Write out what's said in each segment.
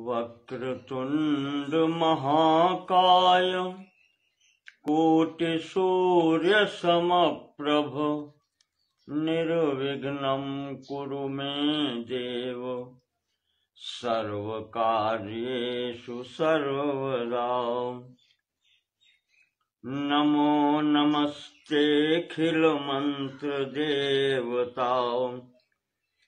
वक्रतुंड महाकाय कोटिसूर्य समप्रभ निर्विघ्नं कुरु मे देव सर्वकार्येषु सर्वदा। नमो नमस्तेऽखिल मंत्र देवताओं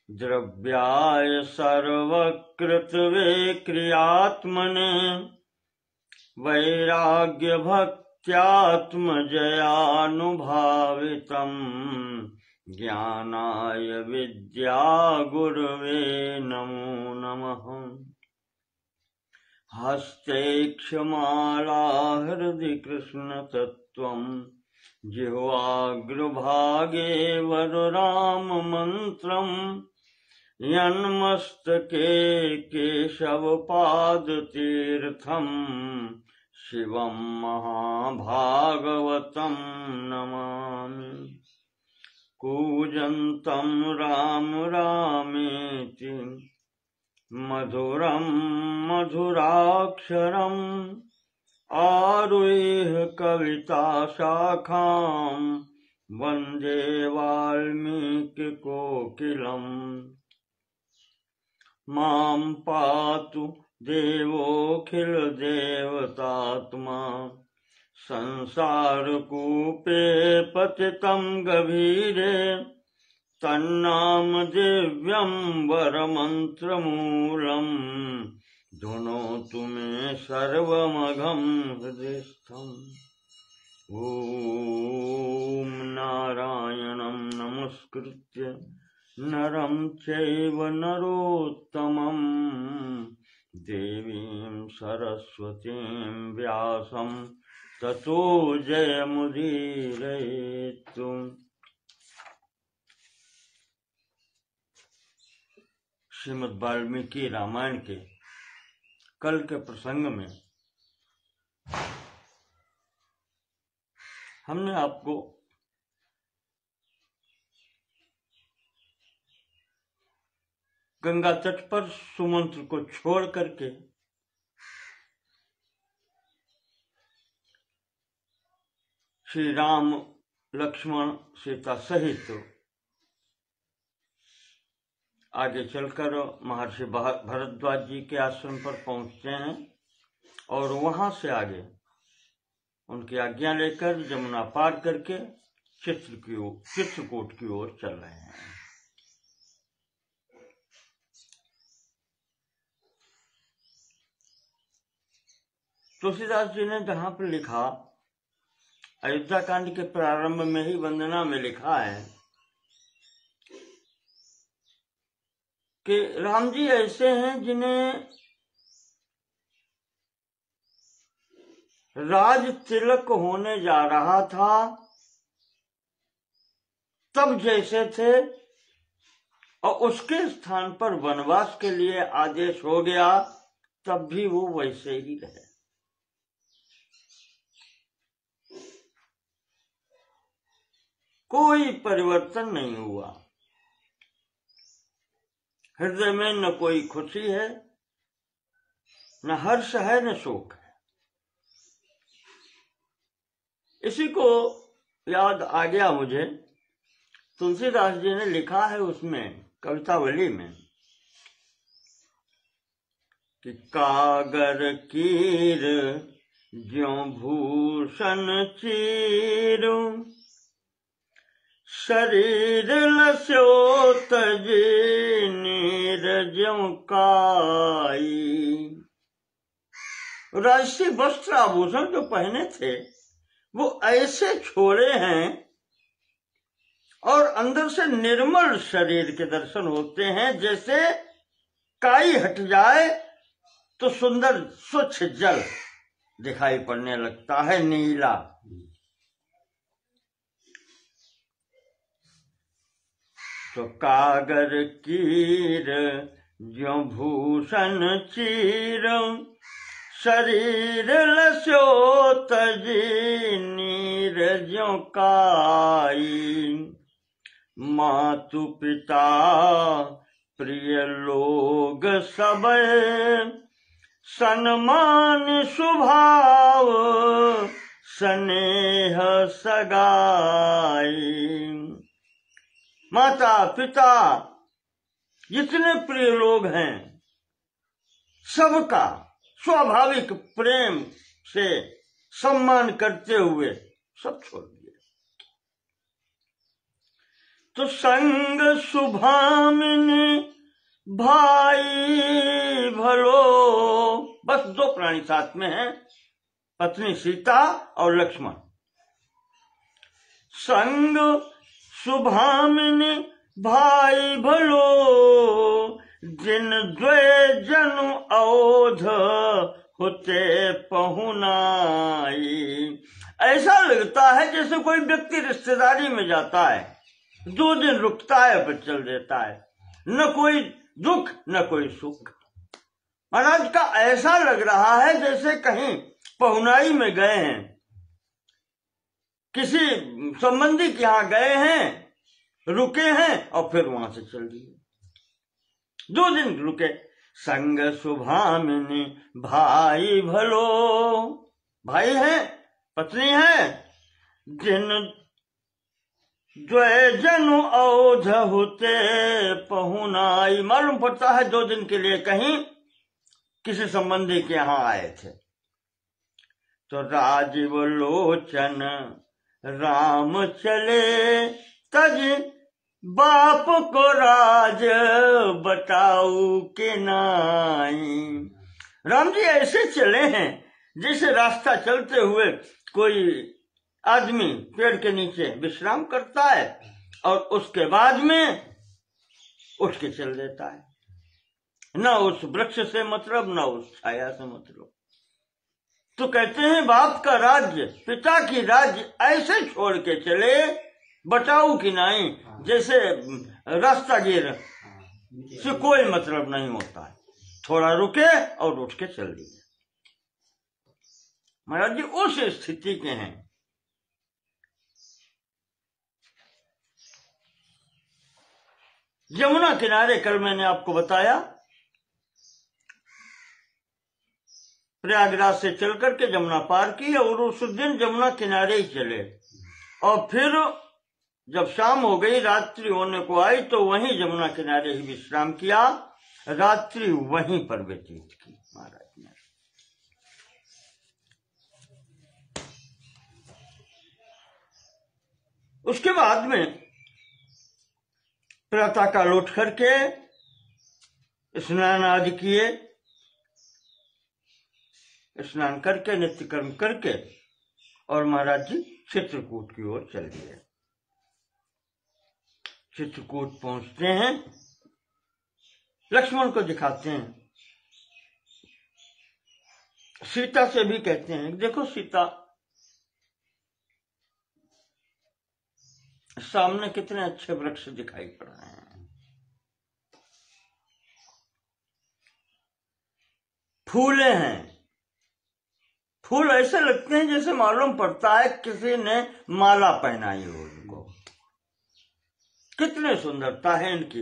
द्रव्याय सर्वकृतवे क्रियात्मने वैराग्य भक्त्यात्मजयानुभावितं ज्ञानाय विद्या गुरवे नमो नमः। हस्ते क्षमाला हृदि कृष्ण तत्त्वं जिह्वाग्रभागे वरराम मंत्रम् यन्मस्तके केशवपादतीर्थम् शिवं महाभागवतं नमामि। कूजन्तं राम रामेति मधुरं मधुराक्षरम् आरुह्य कविताशाखां वन्दे वाल्मीकिकोकिलम्। मां पातु देवोऽखिलदेवतात्मा संसारकूपे पतितं गभीरे तन्नाम दिव्यं वरमन्त्रमूलम् धुनोतु मे सर्वमघं हृदिस्थम्। ॐ नारायणं नमस्कृत्य नरं चैव नरोत्तमं देवीं सरस्वतीं व्यासं ततो जयमुदीरयेत्। श्रीमद् वाल्मीकि रामायण के कल के प्रसंग में हमने आपको गंगा तट पर सुमंत्र को छोड़ करके श्री राम लक्ष्मण सीता सहित आगे चलकर महर्षि भरद्वाज जी के आश्रम पर पहुंचते हैं और वहां से आगे उनकी आज्ञा लेकर यमुना पार करके चित्रकूट की ओर चल रहे हैं। तुलसीदास जी ने जहां पर लिखा, अयोध्या कांड के प्रारंभ में ही वंदना में लिखा है कि राम जी ऐसे हैं जिन्हें राज तिलक होने जा रहा था तब जैसे थे और उसके स्थान पर वनवास के लिए आदेश हो गया तब भी वो वैसे ही रहे। कोई परिवर्तन नहीं हुआ। हृदय में न कोई खुशी है, न हर्ष है, न शोक है। इसी को याद आ गया मुझे, तुलसीदास जी ने लिखा है उसमें कवितावली में कि कागर कीर ज्यों भूषण चीर शरीर लस्यो तजी नीर ज्यों काई। राजसी वस्त्र आभूषण जो पहने थे वो ऐसे छोड़े हैं और अंदर से निर्मल शरीर के दर्शन होते हैं, जैसे काई हट जाए तो सुंदर स्वच्छ जल दिखाई पड़ने लगता है, नीला। तो कागर कीर ज्यों भूषण चीर शरीर लस्यो तजी नीर ज्यों काई। मातु पिता प्रिय लोग सब सन्मान स्वभाव स्नेह सगाई। माता पिता जितने प्रिय लोग हैं सबका स्वाभाविक प्रेम से सम्मान करते हुए सब छोड़ दिए। तो संग शुभामिनी भाई भलो, बस दो प्राणी साथ में हैं, पत्नी सीता और लक्ष्मण। संग शुभामिनी भाई भलो, जिन द्वे जनु अवध होते पहुनाई। ऐसा लगता है जैसे कोई व्यक्ति रिश्तेदारी में जाता है, 2 दिन रुकता है फिर चल देता है, न कोई दुख न कोई सुख। महाराज का ऐसा लग रहा है जैसे कहीं पहुनाई में गए हैं, किसी संबंधी के यहाँ गए हैं, रुके हैं और फिर वहां से चल दिए, 2 दिन रुके। संग शुभामिनी भाई भलो, भाई हैं, पत्नी है, जिन द्वे जनु अवध होते पहुनाई। मालूम पड़ता है 2 दिन के लिए कहीं किसी संबंधी के यहाँ आए थे। तो राजीव लोचन राम चले, तज बाप को राज बताऊ के नाई। राम जी ऐसे चले हैं जैसे रास्ता चलते हुए कोई आदमी पेड़ के नीचे विश्राम करता है और उसके बाद में उठ के चल देता है, न उस वृक्ष से मतलब न उस छाया से मतलब। तो कहते हैं बाप का राज्य, पिता की राज्य ऐसे छोड़ के चले, बचाऊ की नाई, जैसे रास्ता गिर से कोई मतलब नहीं होता है, थोड़ा रुके और उठ के चल दिए। महाराज जी उस स्थिति के हैं। यमुना किनारे कल मैंने आपको बताया, प्रयागराज से चल करके जमुना पार की और उस दिन जमुना किनारे ही चले, और फिर जब शाम हो गई, रात्रि होने को आई, तो वहीं जमुना किनारे ही विश्राम किया, रात्रि वहीं पर व्यतीत की महाराज ने। उसके बाद में प्रातःकाल उठ करके स्नान आदि किए, स्नान करके नित्य कर्म करके और महाराज जी चित्रकूट की ओर चल दिए। चित्रकूट पहुंचते हैं, लक्ष्मण को दिखाते हैं, सीता से भी कहते हैं देखो सीता, सामने कितने अच्छे वृक्ष दिखाई पड़ रहे हैं, फूले हैं, फूल ऐसे लगते हैं जैसे मालूम पड़ता है किसी ने माला पहनाई हो उनको, कितने सुंदरता है इनकी।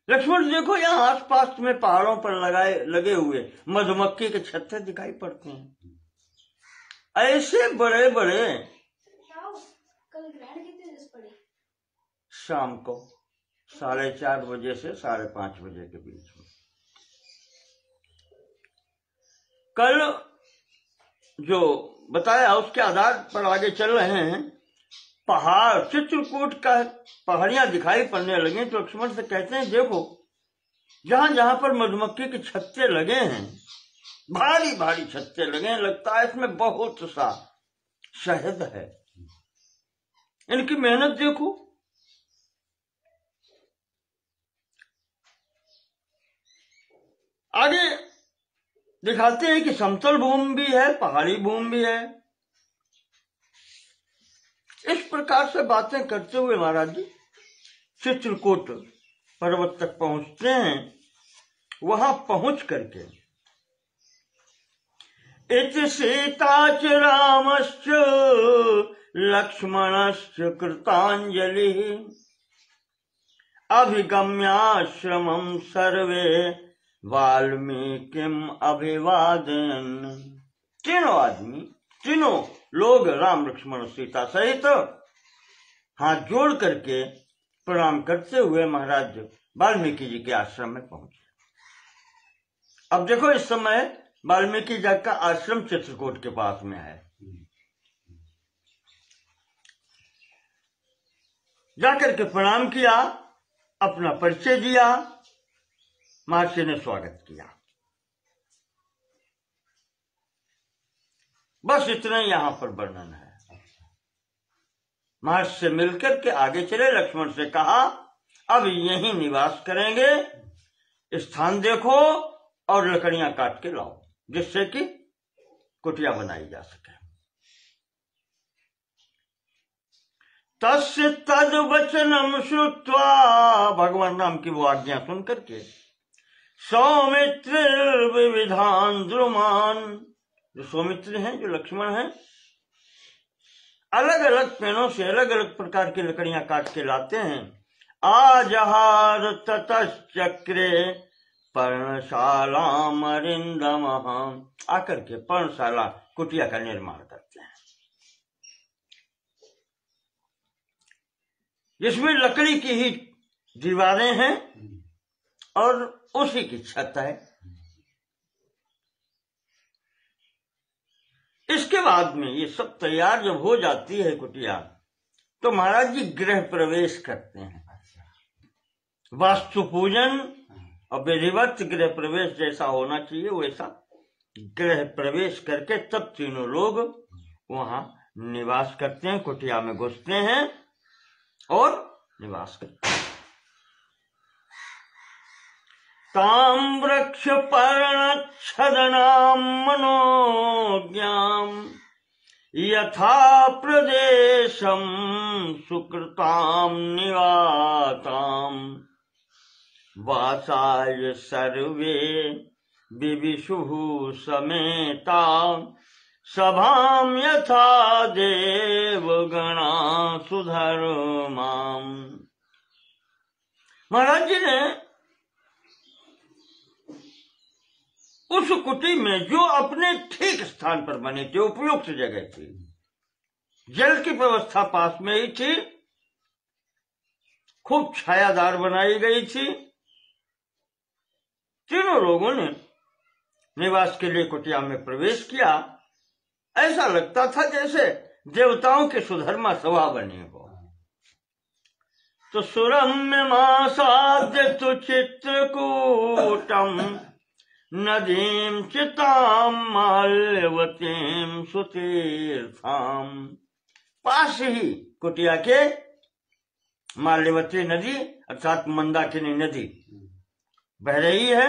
लक्ष्मण देखो यहाँ आसपास में पहाड़ों पर लगे हुए मधुमक्खी के छत्ते दिखाई पड़ते हैं, ऐसे बड़े बड़े। शाम को 4:30 बजे से 5:30 बजे के बीच में। कल जो बताया उसके आधार पर आगे चल रहे हैं। पहाड़ चित्रकूट का पहाड़ियां दिखाई पड़ने लगी तो लक्ष्मण से कहते हैं देखो जहां जहां पर मधुमक्खी के छत्ते लगे हैं, भारी भारी छत्ते लगे हैं, लगता है इसमें बहुत सा शहद है, इनकी मेहनत देखो। आगे दिखाते हैं कि समतल भूमि भी है, पहाड़ी भूमि भी है। इस प्रकार से बातें करते हुए महाराज जी चित्रकूट पर्वत तक पहुंचते हैं। वहां पहुंच करके इति सीताच रामश्च लक्ष्मणश्च कृतांजलि। अभिगम्याश्रमं सर्वे वाल्मीकिम अभिवादन। तीनों आदमी, तीनों लोग राम लक्ष्मण सीता सहित हाथ जोड़ करके प्रणाम करते हुए महाराज वाल्मीकि जी के आश्रम में पहुंचे। अब देखो, इस समय वाल्मीकि जी का आश्रम चित्रकूट के पास में है। जाकर के प्रणाम किया, अपना परिचय दिया, महर्षि ने स्वागत किया। बस इतना यहां पर वर्णन है। महर्षि से मिलकर के आगे चले, लक्ष्मण से कहा अब यहीं निवास करेंगे, स्थान देखो और लकड़ियां काट के लाओ जिससे कि कुटिया बनाई जा सके। तस्य तद वचनम श्रुत्वा, भगवान राम की वो आज्ञा सुन करके, सौमित्र विविधान द्रुमान, जो सौमित्र हैं, जो लक्ष्मण हैं, अलग अलग पेड़ों से अलग अलग प्रकार की लकड़ियां काट के लाते हैं। आजहार ततश्चक्रे पर्णशाला अरिंदम, आकर के पर्णशाला कुटिया का निर्माण करते हैं, जिसमें लकड़ी की ही दीवारें हैं और उसी की छत है। इसके बाद में ये सब तैयार जब हो जाती है कुटिया, तो महाराज जी गृह प्रवेश करते हैं। वास्तु पूजन और विधिवत गृह प्रवेश जैसा होना चाहिए वैसा गृह प्रवेश करके तब तीनों लोग वहां निवास करते हैं, कुटिया में घुसते हैं और निवास करते हैं। ताम वृक्ष पर्णच्छदनाम मनोज्ञाम यथा प्रदेशम सुकृताम निवाताम वासाय सर्वे विविशुः समेता सभाम यथा देवगणा सुधर्माम। महाराज जी ने उस कुटी में, जो अपने ठीक स्थान पर बनी थी, उपयुक्त जगह थी, जल की व्यवस्था पास में ही थी, खूब छायादार बनाई गई थी, तीनों लोगों ने निवास के लिए कुटिया में प्रवेश किया। ऐसा लगता था जैसे देवताओं की सुधर्मा सभा बनी हो। तो सुरम्य मासाद्य तु चित्रकूटम नदीम चिताम माल्यवतीम सुतीर्थाम। पास ही कुटिया के माल्यवती नदी अर्थात मंदाकिनी नदी बह रही है।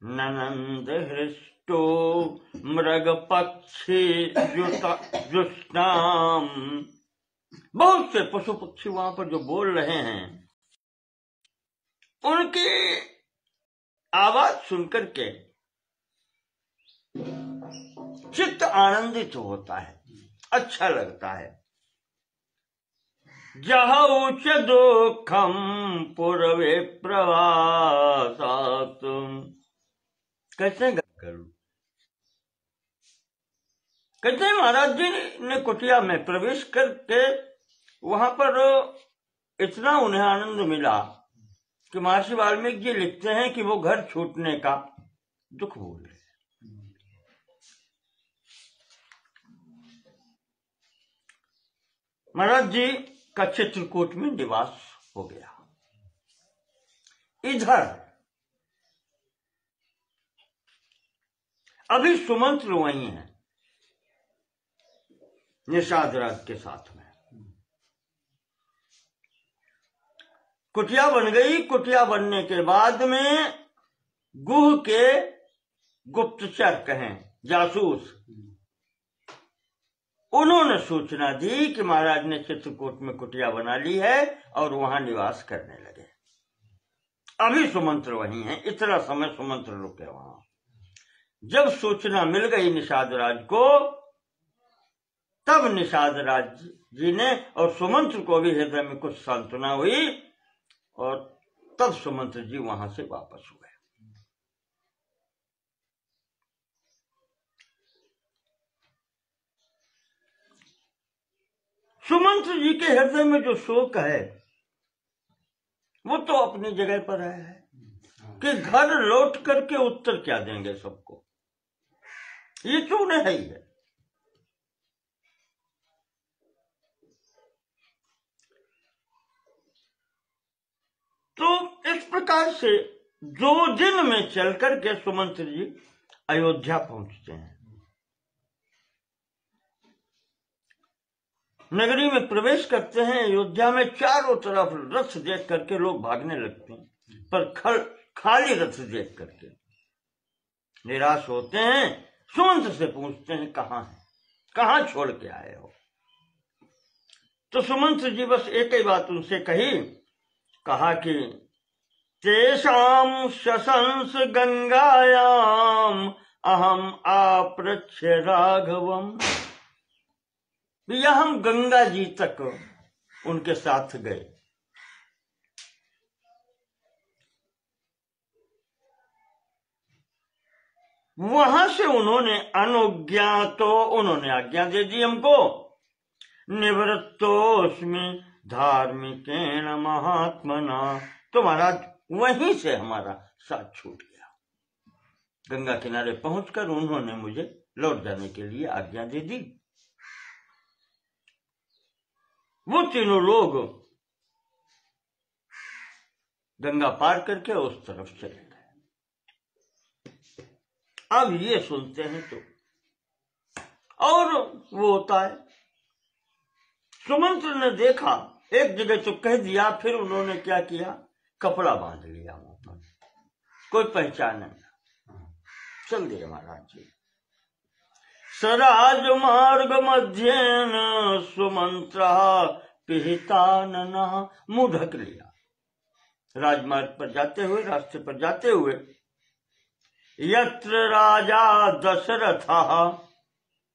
ननंद हृष्टो मृग पक्षी जुष्टाम, बहुत से पशु पक्षी वहां पर जो बोल रहे हैं, उनकी आवाज सुनकर के चित्त आनंदित होता है, अच्छा लगता है। जहौच दुखम पूर्वे प्रवासात, कैसे करूं? कहते हैं महाराज जी ने कुटिया में प्रवेश करके वहां पर इतना उन्हें आनंद मिला कि महर्षि वाल्मीकि जी लिखते हैं कि वो घर छूटने का दुख भूल गए। महाराज जी का चित्रकूट में निवास हो गया। इधर अभी सुमंत्र वहीं है निषाद राज के साथ में। कुटिया बन गई। कुटिया बनने के बाद में गुह के गुप्तचर कहें, जासूस, उन्होंने सूचना दी कि महाराज ने चित्रकूट में कुटिया बना ली है और वहां निवास करने लगे। अभी सुमंत्र वहीं है, इतना समय सुमंत्र रुके वहां। जब सूचना मिल गई निषाद राज को तब निषाद राज जी ने और सुमंत्र को भी हृदय में कुछ सांत्वना हुई और तब सुमंत्र जी वहां से वापस हुए। सुमंत्र जी के हृदय में जो शोक है वो तो अपनी जगह पर है कि घर लौट करके उत्तर क्या देंगे सबको, ये तो उन्हें है ही है। तो इस प्रकार से 2 दिन में चल करके सुमंत्र जी अयोध्या पहुंचते हैं। नगरी में प्रवेश करते हैं। अयोध्या में चारों तरफ रथ देख करके लोग भागने लगते हैं, पर खाली रथ देख करके निराश होते हैं। सुमंत्र से पूछते हैं कहाँ है, कहाँ छोड़ के आए हो। तो सुमंत्र जी बस एक ही बात उनसे कहा कि तेषां शशंस गंगायाम अहम आप्रच्छ राघवम। भैया हम गंगा जी तक उनके साथ गए। वहां से उन्होंने उन्होंने आज्ञा दे दी हमको। निवृत्तोस्मि धार्मिकेन महात्मना। तो महाराज वहीं से हमारा साथ छूट गया। गंगा किनारे पहुंचकर उन्होंने मुझे लौट जाने के लिए आज्ञा दे दी। वो तीनों लोग गंगा पार करके उस तरफ चले गए। अब ये सुनते हैं तो और वो होता है। सुमंत्र ने देखा, एक जगह तो कह दिया, फिर उन्होंने क्या किया, कपड़ा बांध लिया वहां पर, कोई पहचाने ना, चल दिए महाराज जी। सराज मार्ग मध्येन सुमंत्र पिहितानना। मुंह ढक लिया। राजमार्ग पर जाते हुए, रास्ते पर जाते हुए, यत्र राजा दशरथ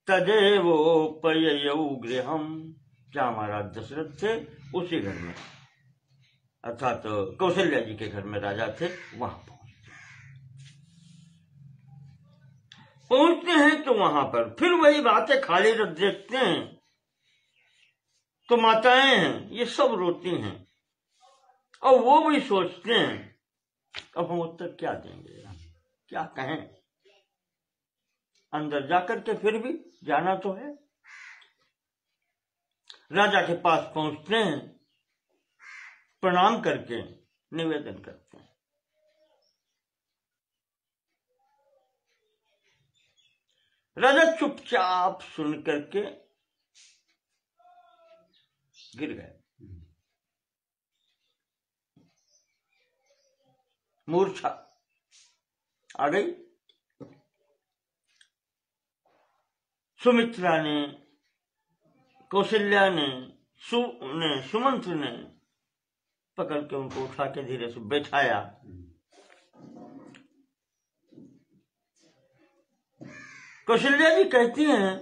तदेवोपययौ गृहम्। जहां महाराज दशरथ थे उसी घर में, अर्थात कौशल्या जी के घर में राजा थे, वहां पहुंचते हैं। तो वहां पर फिर वही बातें, खाली रथ देखते हैं तो माताएं हैं ये सब रोती हैं और वो भी सोचते हैं अब हम उत्तर क्या देंगे, क्या कहें। अंदर जाकर के फिर भी जाना तो है। राजा के पास पहुंचते हैं, प्रणाम करके निवेदन करते हैं। राजा चुपचाप सुन करके गिर गए, मूर्छा आ गई। सुमित्रा ने, कौशल्या ने, सुमंत्र ने पकड़ के उनको उठा के धीरे से बैठाया। कौशल्या जी कहती हैं,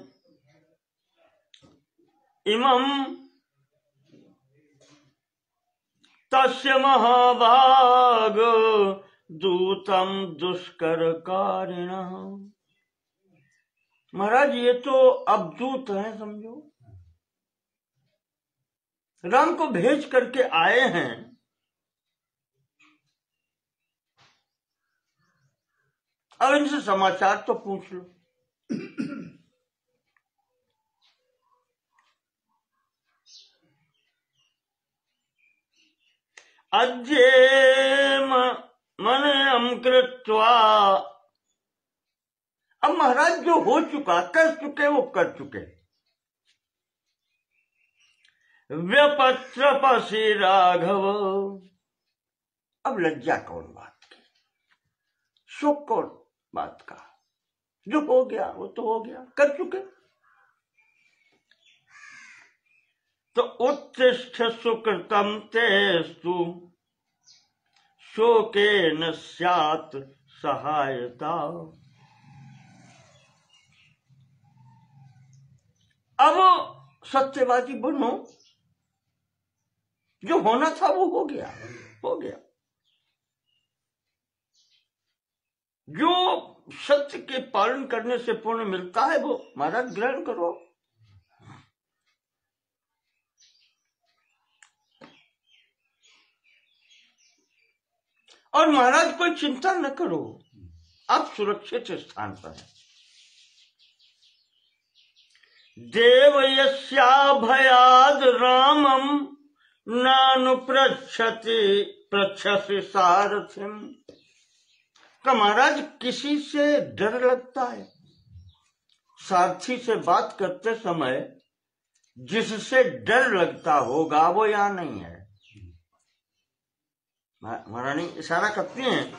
इमं तस्य महाभाग दूतम दुष्कर कारिणः। महाराज ये तो अवधूत हैं, समझो, राम को भेज करके आए हैं। अब इनसे समाचार तो पूछ लो। अद्य मनयं कृत्वा। अब महाराज जो हो चुका, कर चुके वो कर चुके। व्यपत्रपसि राघव। अब लज्जा कौन बात की, शोक कौन बात का, जो हो गया वो तो हो गया, कर चुके। तो उत्तिष्ठ सुकृतम तेस्तु शोके न स्यात् सहायता। अब सत्यवादी बनो, जो होना था वो हो गया, हो गया। जो सत्य के पालन करने से पुण्य मिलता है वो महाराज ग्रहण करो। और महाराज कोई चिंता न करो, आप सुरक्षित स्थान पर हैं। देव यस्याभयाद रामम नानुपृच्छति पृच्छसि सारथिम। का महाराज किसी से डर लगता है? सारथी से बात करते समय जिससे डर लगता होगा वो यहां नहीं है। महारानी इशारा करती हैं,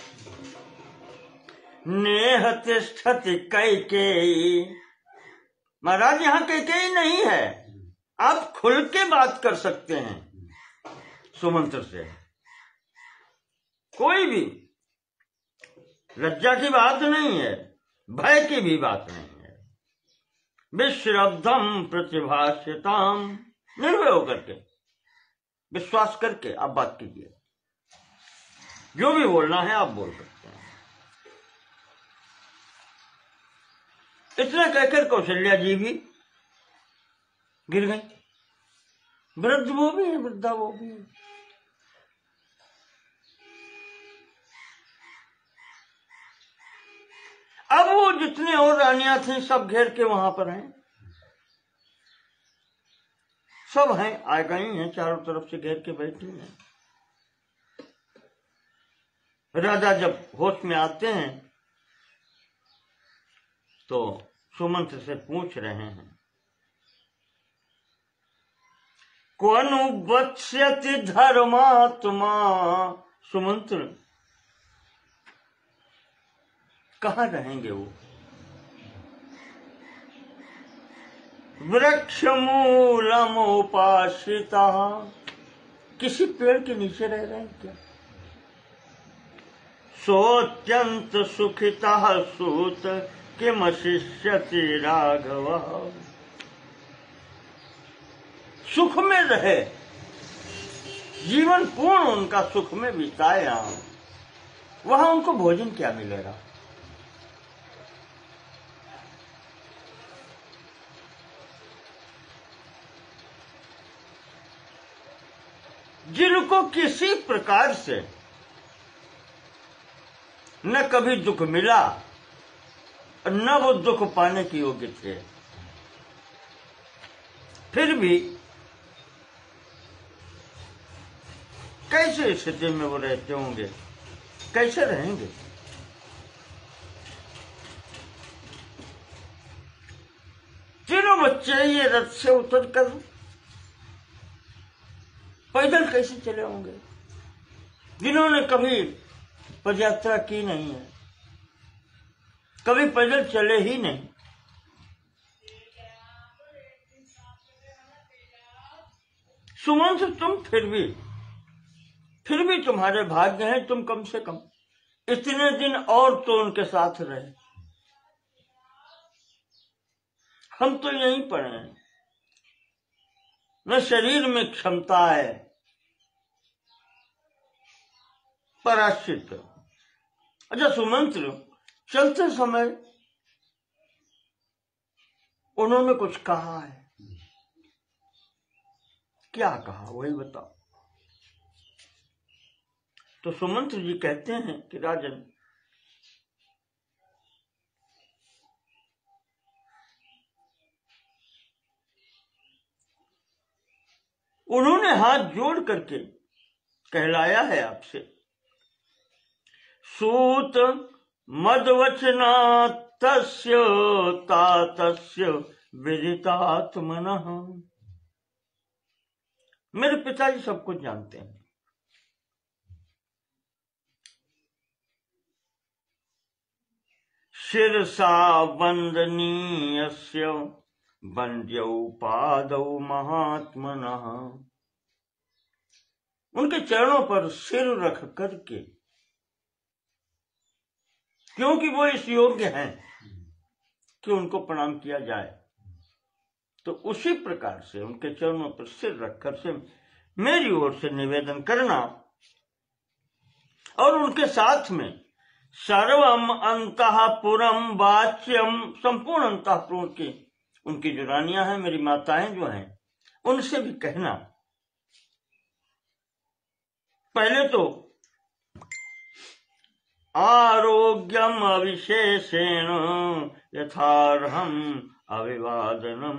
नेह तिष्ठति कैकेयी। महाराज यहाँ कैकेयी नहीं है, आप खुल के बात कर सकते हैं सुमंत्र से। कोई भी लज्जा की बात नहीं है, भय की भी बात नहीं है। विश्रब्धम प्रतिभाष्यताम, निर्भय होकर के, विश्वास करके आप बात कीजिए, जो भी बोलना है आप बोल सकते हैं। इतना कहकर कौशल्या जी भी गिर गई। वृद्ध वो भी है, वृद्धा वो भी है। अब वो जितने और रानियां थी सब घेर के वहां पर हैं, सब हैं, आ गई हैं, चारों तरफ से घेर के बैठी हैं। राजा जब होश में आते हैं तो सुमंत्र से पूछ रहे हैं, क्वनु वत्स्यति धर्मात्मा। सुमंत्र कहाँ रहेंगे वो? वृक्ष मूलमुपाश्रिता, किसी पेड़ के नीचे रह रहे हैं क्या? सोत्यंत सुखिता सूत किम शिष्यति राघव। सुख में रहे, जीवन पूर्ण उनका सुख में बिताए, वहां उनको भोजन क्या मिलेगा? जिनको किसी प्रकार से न कभी दुख मिला न वो दुख पाने के योग्य थे, फिर भी कैसे स्थिति में वो रहते होंगे, कैसे रहेंगे? तीनों बच्चे ये रथ से उतरकर पैदल कैसे चले होंगे, जिन्होंने कभी पदयात्रा की नहीं है, कभी पैदल चले ही नहीं। सुमंत्र तुम फिर भी तुम्हारे भाग्य हैं, तुम कम से कम इतने दिन और तो उनके साथ रहे। हम तो यहीं पड़े हैं, न शरीर में क्षमता है पराश्रित। अच्छा सुमंत्र, चलते समय उन्होंने कुछ कहा है? क्या कहा वही बताओ। तो सुमंत्र जी कहते हैं कि राजन, उन्होंने हाथ जोड़ करके कहलाया है आपसे, सूत मदवचना तस्य तातस्य विदितात्मनः। मेरे पिताजी सब कुछ जानते हैं, शिरसा वंदनीयस्य वंद्यौ पादौ महात्मनः। उनके चरणों पर सिर रख करके, क्योंकि वो इस योग्य हैं कि उनको प्रणाम किया जाए, तो उसी प्रकार से उनके चरणों पर सिर रखकर से मेरी ओर से निवेदन करना और उनके साथ में सर्वम अंतःपुरम वाच्यम, संपूर्ण अंतःपुर की उनकी जो रानियां हैं, मेरी माताएं जो हैं, उनसे भी कहना। पहले तो आरोग्यम अविशेषेण यथार्हम अभिवादनम,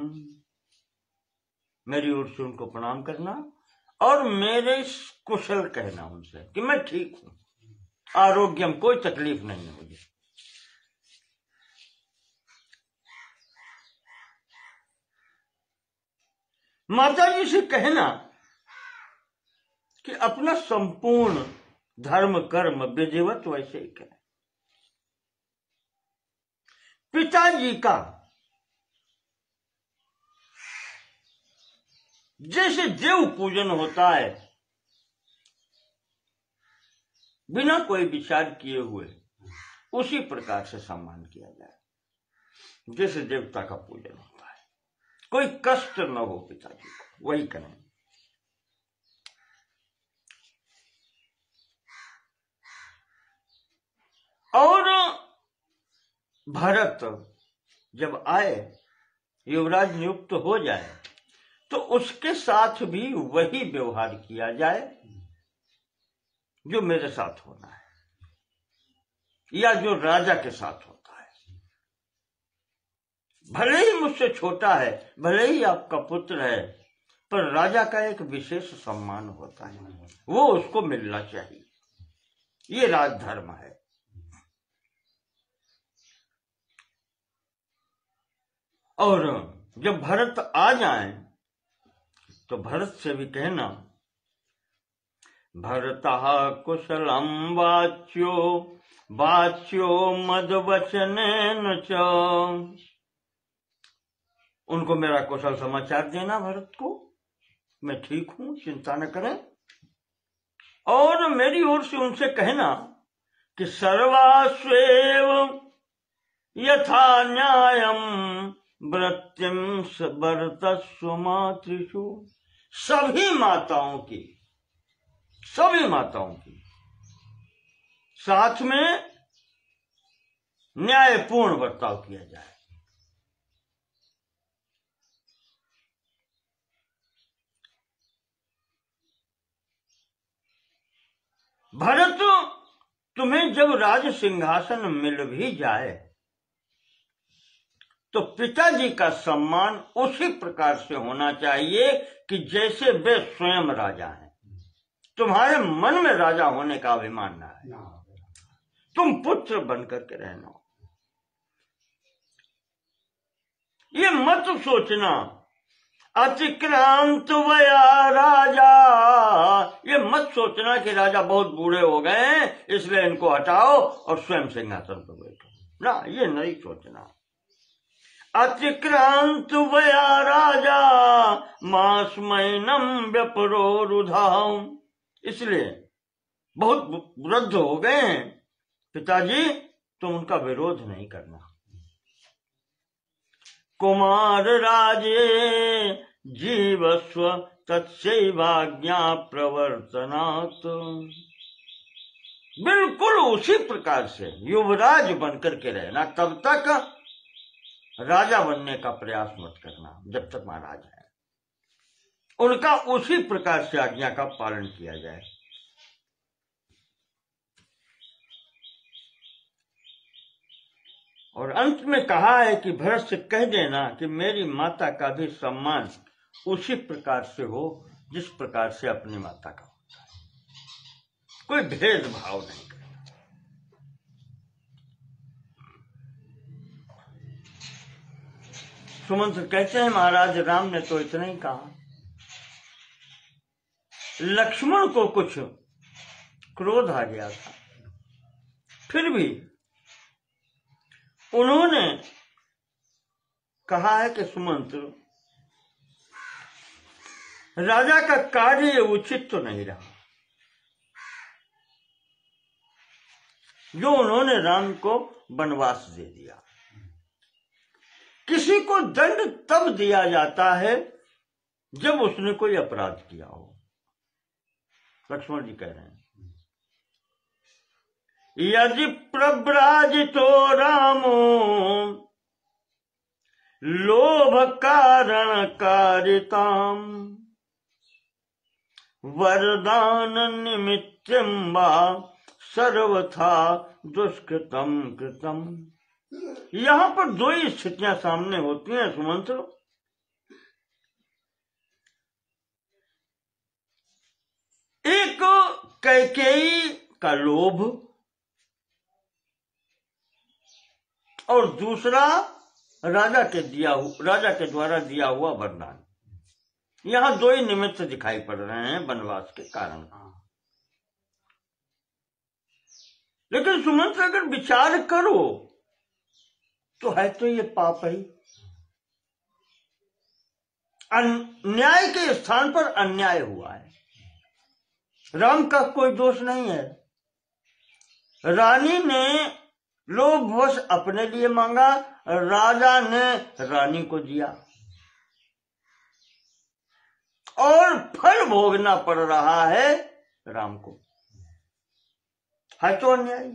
मेरी ओर से उनको प्रणाम करना और मेरे कुशल कहना उनसे कि मैं ठीक हूं, आरोग्यम, कोई तकलीफ नहीं है मुझे। माता जी से कहना कि अपना संपूर्ण धर्म कर्म विधिवत वैसे ही करें। पिताजी का जैसे देव पूजन होता है, बिना कोई विचार किए हुए, उसी प्रकार से सम्मान किया जाए जैसे देवता का पूजन होता है। कोई कष्ट न हो पिताजी को, वही करें। और भरत जब आए, युवराज नियुक्त हो जाए, तो उसके साथ भी वही व्यवहार किया जाए जो मेरे साथ होना है या जो राजा के साथ होता है। भले ही मुझसे छोटा है, भले ही आपका पुत्र है, पर राजा का एक विशेष सम्मान होता है, वो उसको मिलना चाहिए। ये राजधर्म है। और जब भरत आ जाए तो भरत से भी कहना, भरतः कुशलम वाच्यो वाच्यो मदवचनेन च, उनको मेरा कुशल समाचार देना भरत को, मैं ठीक हूं, चिंता न करें। और मेरी ओर से उनसे कहना कि सर्वास्वेव यथा न्यायम वृत्तिम भरतस्व मातृषु, सभी माताओं की साथ में न्यायपूर्ण बर्ताव किया जाए। भरत, तुम्हें जब राज सिंहासन मिल भी जाए तो पिताजी का सम्मान उसी प्रकार से होना चाहिए कि जैसे वे स्वयं राजा हैं। तुम्हारे मन में राजा होने का अभिमान ना है, तुम पुत्र बनकर के रहना। ये मत सोचना अतिक्रांत वया राजा, ये मत सोचना कि राजा बहुत बूढ़े हो गए हैं इसलिए इनको हटाओ और स्वयं सिंहासन पर बैठो। ना, ये नहीं सोचना। अतिक्रांत वया राजा मास्मैनम व्यपरोरुधाम, इसलिए बहुत वृद्ध हो गए हैं पिताजी, तुम उनका विरोध नहीं करना। कुमार राजे जीवस्व तत्सैवाज्ञा प्रवर्तनात्, बिल्कुल उसी प्रकार से युवराज बनकर के रहना, तब तक राजा बनने का प्रयास मत करना जब तक महाराज है। उनका उसी प्रकार से आज्ञा का पालन किया जाए। और अंत में कहा है कि भरत से कह देना कि मेरी माता का भी सम्मान उसी प्रकार से हो जिस प्रकार से अपनी माता का होता है, कोई भेदभाव नहीं करना। सुमंत्र कहते हैं महाराज राम ने तो इतना ही कहा, लक्ष्मण को कुछ क्रोध आ गया था, फिर भी उन्होंने कहा है कि सुमंत्र, राजा का कार्य उचित तो नहीं रहा जो उन्होंने राम को वनवास दे दिया, किसी को दंड तब दिया जाता है जब उसने कोई अपराध किया हो। लक्ष्मण जी कह रहे हैं, यदि प्रव्राजितो रामो लोभ कारण कारिताम वरदान निमित्तम वा सर्वथा दुष्कृतम कृतम। यहां पर दो ही स्थितियां सामने होती हैं सुमंत्र। एक कैकेयी का लोभ और दूसरा राजा के द्वारा दिया हुआ वरदान। यहां दो ही निमित्त दिखाई पड़ रहे हैं वनवास के कारण। लेकिन सुमंत्र अगर विचार करो तो है तो ये पाप ही। अन्याय के स्थान पर अन्याय हुआ है। राम का कोई दोष नहीं है। रानी ने लोभवश अपने लिए मांगा, राजा ने रानी को दिया और फल भोगना पड़ रहा है राम को। है तो अन्याय।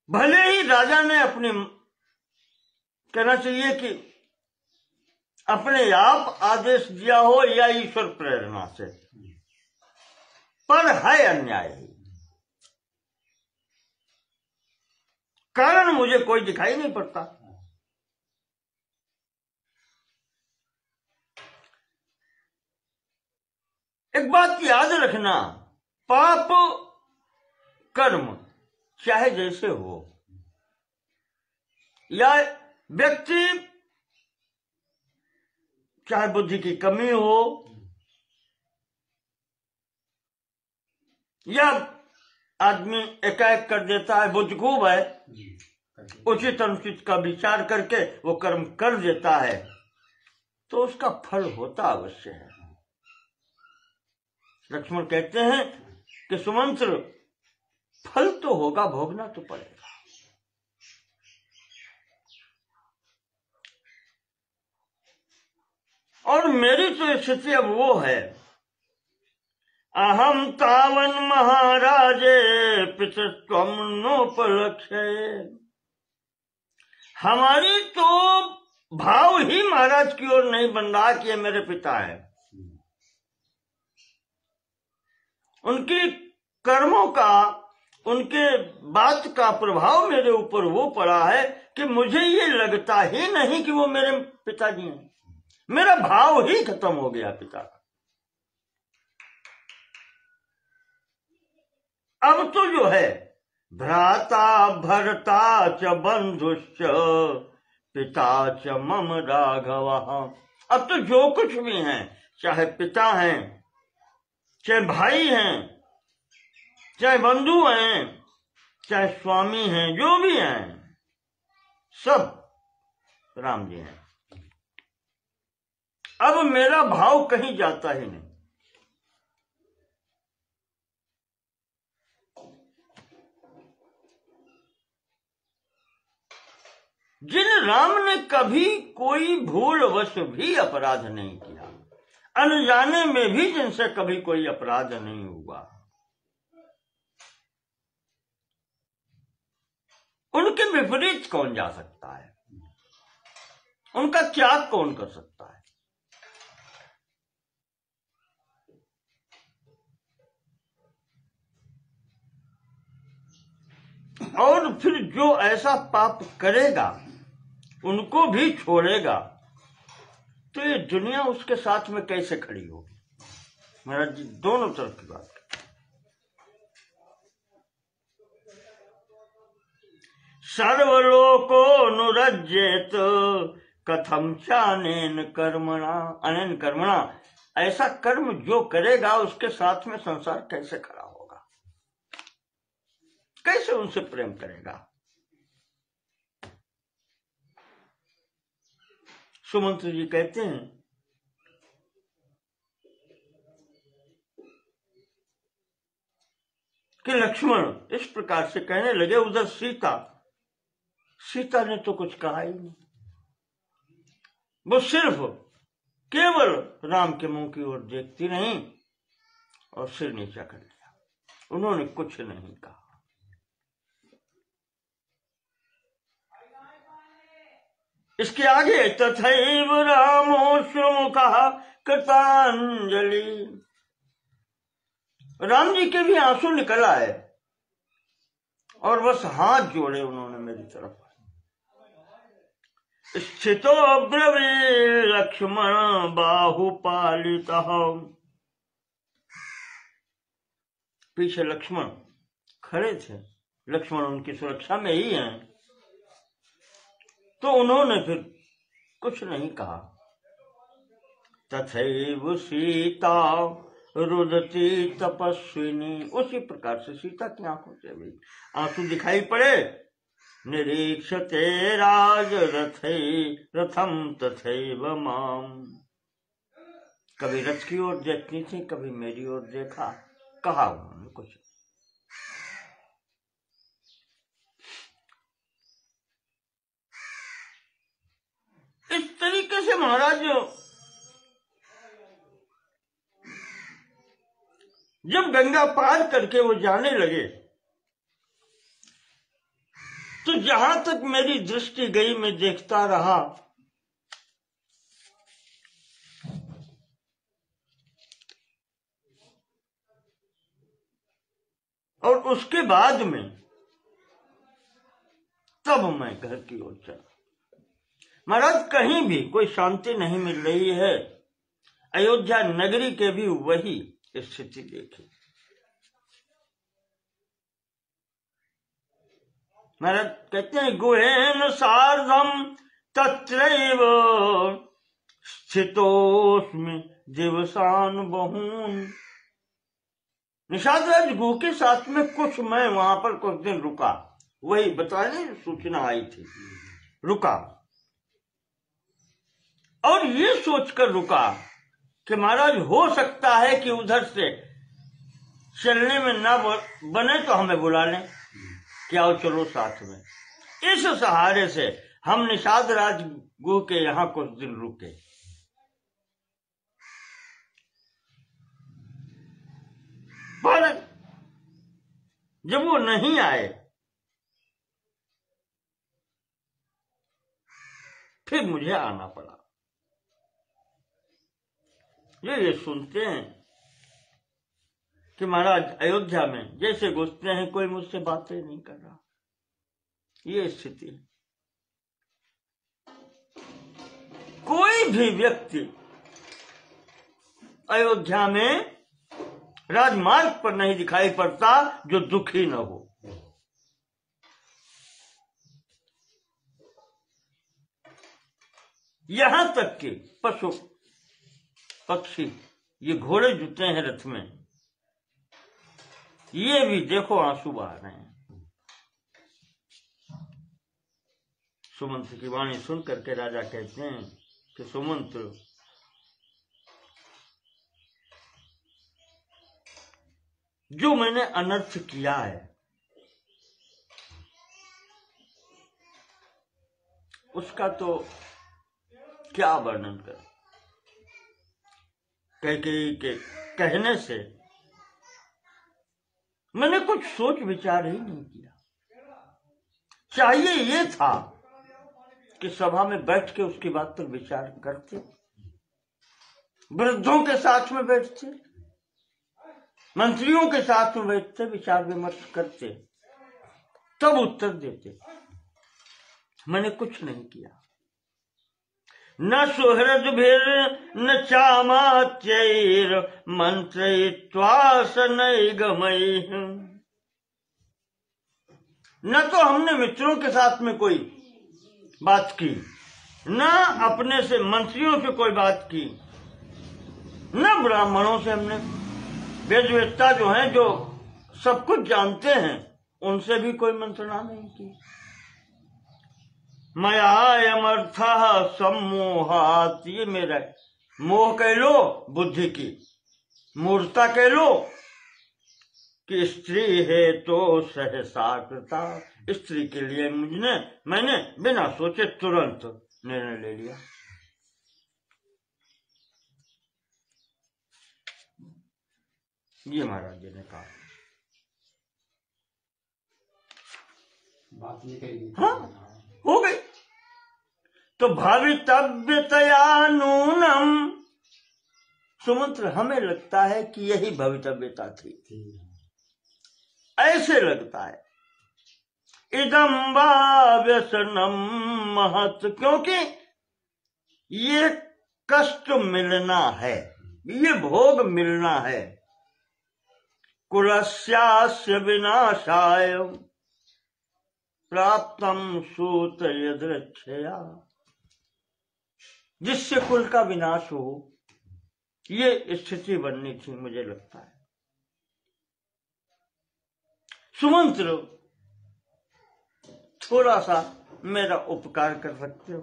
भले ही राजा ने अपने, कहना चाहिए कि अपने आप आदेश दिया हो या ईश्वर प्रेरणा से, पर है अन्याय। कारण मुझे कोई दिखाई नहीं पड़ता। एक बात याद रखना, पाप कर्म चाहे जैसे हो, या व्यक्ति चाहे बुद्धि की कमी हो या आदमी एकाएक कर देता है, बुद्धि खूब है, उचित अनुचित का विचार करके वो कर्म कर देता है, तो उसका फल होता अवश्य है। लक्ष्मण कहते हैं कि सुमंत्र, फल तो होगा, भोगना तो पड़ेगा। और मेरी तो स्थिति अब वो है, अहम तावन महाराजे पितृत्वम नोपलक्ष्य। हमारी तो भाव ही महाराज की ओर नहीं बन रहा कि ये मेरे पिता है। उनकी कर्मों का, उनके बात का प्रभाव मेरे ऊपर वो पड़ा है कि मुझे ये लगता ही नहीं कि वो मेरे पिताजी हैं। मेरा भाव ही खत्म हो गया पिता का। अब तो जो है, भ्राता भरता च बंधुश्च पिता च मम राघव। अब तो जो कुछ भी हैं, चाहे पिता हैं, चाहे भाई हैं, चाहे बंधु हैं, चाहे स्वामी हैं, जो भी हैं, सब राम जी हैं। अब मेरा भाव कहीं जाता ही नहीं। जिन राम ने कभी कोई भूलवश भी अपराध नहीं किया, अनजाने में भी जिनसे कभी कोई अपराध नहीं हुआ, उनके विपरीत कौन जा सकता है? उनका त्याग कौन कर सकता है? और फिर जो ऐसा पाप करेगा, उनको भी छोड़ेगा, तो ये दुनिया उसके साथ में कैसे खड़ी होगी? महाराज जी दोनों तरफ की बात। सर्वलोको नुरज्येत कथम चानेन कर्मणा अनेन कर्मणा। ऐसा कर्म जो करेगा उसके साथ में संसार कैसे खड़ा होगा? कैसे उनसे प्रेम करेगा? सुमंत्र जी कहते हैं, कि लक्ष्मण इस प्रकार से कहने लगे। उधर सीता ने तो कुछ कहा ही नहीं, वो सिर्फ केवल राम के मुंह की ओर देखती रही और सिर नीचा कर लिया, उन्होंने कुछ नहीं कहा। इसके आगे तथैव रामो श्रुमुखः कृतांजलि, राम जी के भी आंसू निकल आए और बस हाथ जोड़े उन्होंने मेरी तरफ। स्थितो ब्रवीर लक्ष्मण बाहुपालितः, पीछे लक्ष्मण खड़े थे, लक्ष्मण उनकी सुरक्षा में ही हैं, तो उन्होंने फिर कुछ नहीं कहा। तथैव सीता रुदती तपस्विनी, उसी प्रकार से सीता की आंखों से भी आंसू दिखाई पड़े। निरीक्षते राज रथम तथैव माम, कभी रथ की ओर देखती थी, कभी मेरी ओर देखा, कहा उन्होंने कुछ। इस तरीके से महाराज जब गंगा पार करके वो जाने लगे, तो जहां तक मेरी दृष्टि गई मैं देखता रहा। और उसके बाद में तब मैं घर की ओर चला। महाराज कहीं भी कोई शांति नहीं मिल रही है। अयोध्या नगरी के भी वही स्थिति देखी। महाराज कहते हैं गुहेन सार्धम तत्रैव स्थितोस्मि दिवसान बहून, निषाद राज गुह के साथ में कुछ मैं वहां पर कुछ दिन रुका, वही बताने सूचना आई थी, रुका और ये सोचकर रुका कि महाराज हो सकता है कि उधर से चलने में ना बने तो हमें बुला लें, क्या हो चलो साथ में। इस सहारे से हम निषाद राज गुह के यहां कुछ दिन रुके। पर जब वो नहीं आए, फिर मुझे आना पड़ा। ये सुनते हैं कि महाराज अयोध्या में जैसे घुसते हैं कोई मुझसे बातें नहीं कर रहा, ये स्थिति। कोई भी व्यक्ति अयोध्या में राजमार्ग पर नहीं दिखाई पड़ता जो दुखी न हो। यहां तक कि पशु पक्षी, ये घोड़े जुटे हैं रथ में, ये भी देखो आंसू बहा रहे हैं। सुमंत्र की वाणी सुन करके राजा कहते हैं कि सुमंत्र, जो मैंने अनर्थ किया है उसका तो क्या वर्णन कर। कैकेयी के कहने से मैंने कुछ सोच विचार ही नहीं किया। चाहिए ये था कि सभा में बैठ के उसकी बात पर विचार करते, वृद्धों के साथ में बैठते, मंत्रियों के साथ में बैठते, विचार विमर्श करते, तब उत्तर देते। मैंने कुछ नहीं किया। न सुहृद भीर न चामात्यैर मंत्रयित्वा सनैगमैः, न तो हमने मित्रों के साथ में कोई बात की, न अपने से मंत्रियों से कोई बात की, न ब्राह्मणों से हमने, वेदवेत्ता जो हैं, जो सब कुछ जानते हैं, उनसे भी कोई मंत्रणा नहीं की। मयायमर्थः सम्मोहात्, ये मेरा मोह कह लो, बुद्धि की मूर्ता कह लो, कि स्त्री है तो सहसा कृता, स्त्री के लिए मैंने बिना सोचे तुरंत निर्णय ले लिया। ये महाराज जी ने कहा। बात ये कही। हाँ, हो गई। तो भवितव्यतया नूनम, सुमंत्र हमें लगता है कि यही भवितव्यता थी, ऐसे लगता है। इदम वा व्यसनम महत, क्योंकि ये कष्ट मिलना है, ये भोग मिलना है। कुलस्यास्य विनाशाय प्राप्तम सूत यदृच्छया, जिससे कुल का विनाश हो, ये स्थिति बननी थी, मुझे लगता है। सुमंत्र, थोड़ा सा मेरा उपकार कर सकते हो?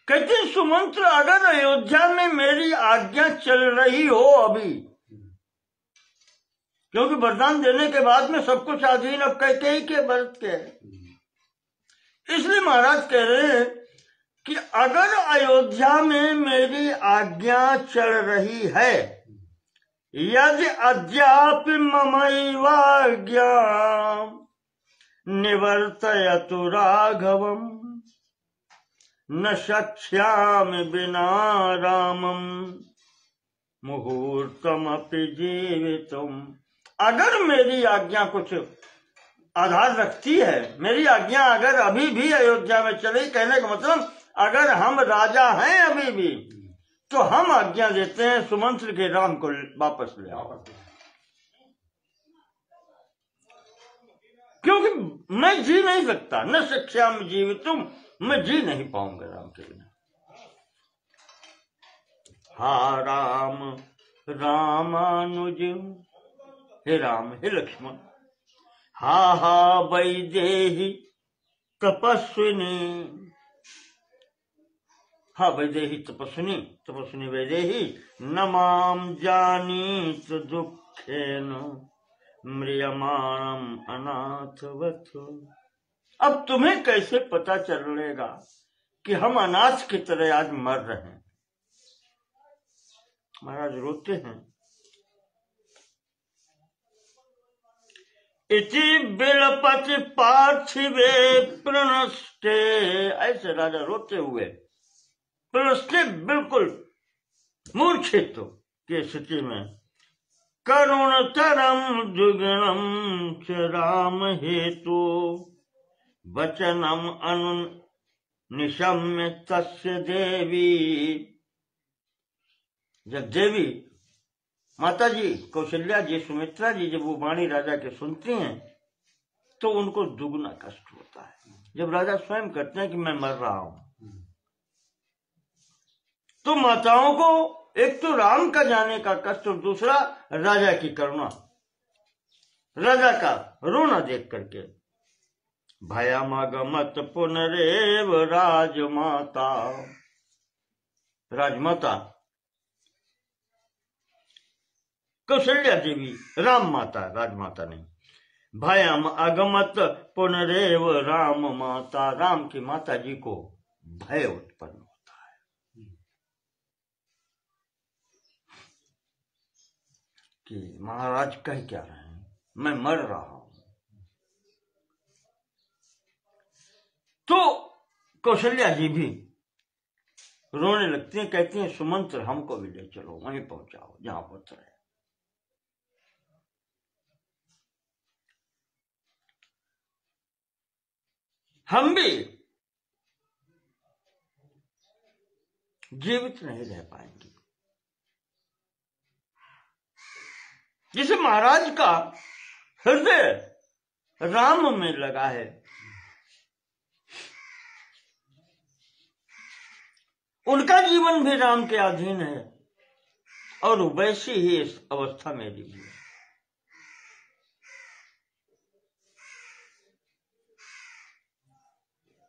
कहते हैं सुमंत्र, अगर अयोध्या में मेरी आज्ञा चल रही हो अभी, क्योंकि वरदान देने के बाद में सब कुछ अधीन अब कैकेयी के व्रत के है, इसलिए महाराज कह रहे हैं कि अगर अयोध्या में मेरी आज्ञा चल रही है, यदि अद्यापि ममैवाज्ञा निवर्तयतु राघवम न शक्ष्यामि बिना रामम मुहूर्तमपि जीवितुम। अगर मेरी आज्ञा कुछ आधार रखती है, मेरी आज्ञा अगर अभी भी अयोध्या में चले, कहने का मतलब अगर हम राजा हैं अभी भी, तो हम आज्ञा देते हैं सुमंत्र के राम को वापस ले आओ, क्योंकि मैं जी नहीं सकता, न शक्ष्यामि जीवितुम, मैं जी नहीं पाऊंगा राम के बिना। हा राम रामानुज, हे राम हे लक्ष्मण, हा वैदेही तपस्विनी, हा वैदेही तपस्विनी, तपस्विनी वैदेही, न माम जानीत दुखेन म्रियमाणम अनाथवत। अब तुम्हें कैसे पता चलेगा कि हम अनाथ की तरह आज मर रहे हैं? महाराज रोते हैं। इति बिलपति पार्थिवे प्रणष्टे, ऐसे राजा रोते हुए प्रणष्टे, बिल्कुल मूर्छित की स्थिति में, करुणतरम जुगणम च राम हेतु वचनम अनु निशम्य तस्य देवी। जब देवी माता जी कौशल्या जी, सुमित्रा जी जब वो वाणी राजा के सुनती हैं तो उनको दुगना कष्ट होता है। जब राजा स्वयं कहते हैं कि मैं मर रहा हूं, तो माताओं को एक तो राम का जाने का कष्ट और दूसरा राजा की करुणा, राजा का रोना देख करके। भयमगमत पुनरेव राजमाता, राजमाता कौशल्या देवी, राम माता, राजमाता नहीं, भयम अगमत पुनरेव राम माता, राम की माता जी को भय उत्पन्न होता है कि महाराज कह क्या रहे हैं, मैं मर रहा हूं। तो कौशल्या जी भी रोने लगती हैं, कहती हैं सुमंत्र हमको भी ले चलो, वहीं पहुंचाओ जहां पुत्र है। हम भी जीवित नहीं रह पाएंगे। जिसे महाराज का हृदय राम में लगा है, उनका जीवन भी राम के अधीन है, और वैसी ही इस अवस्था में भी है।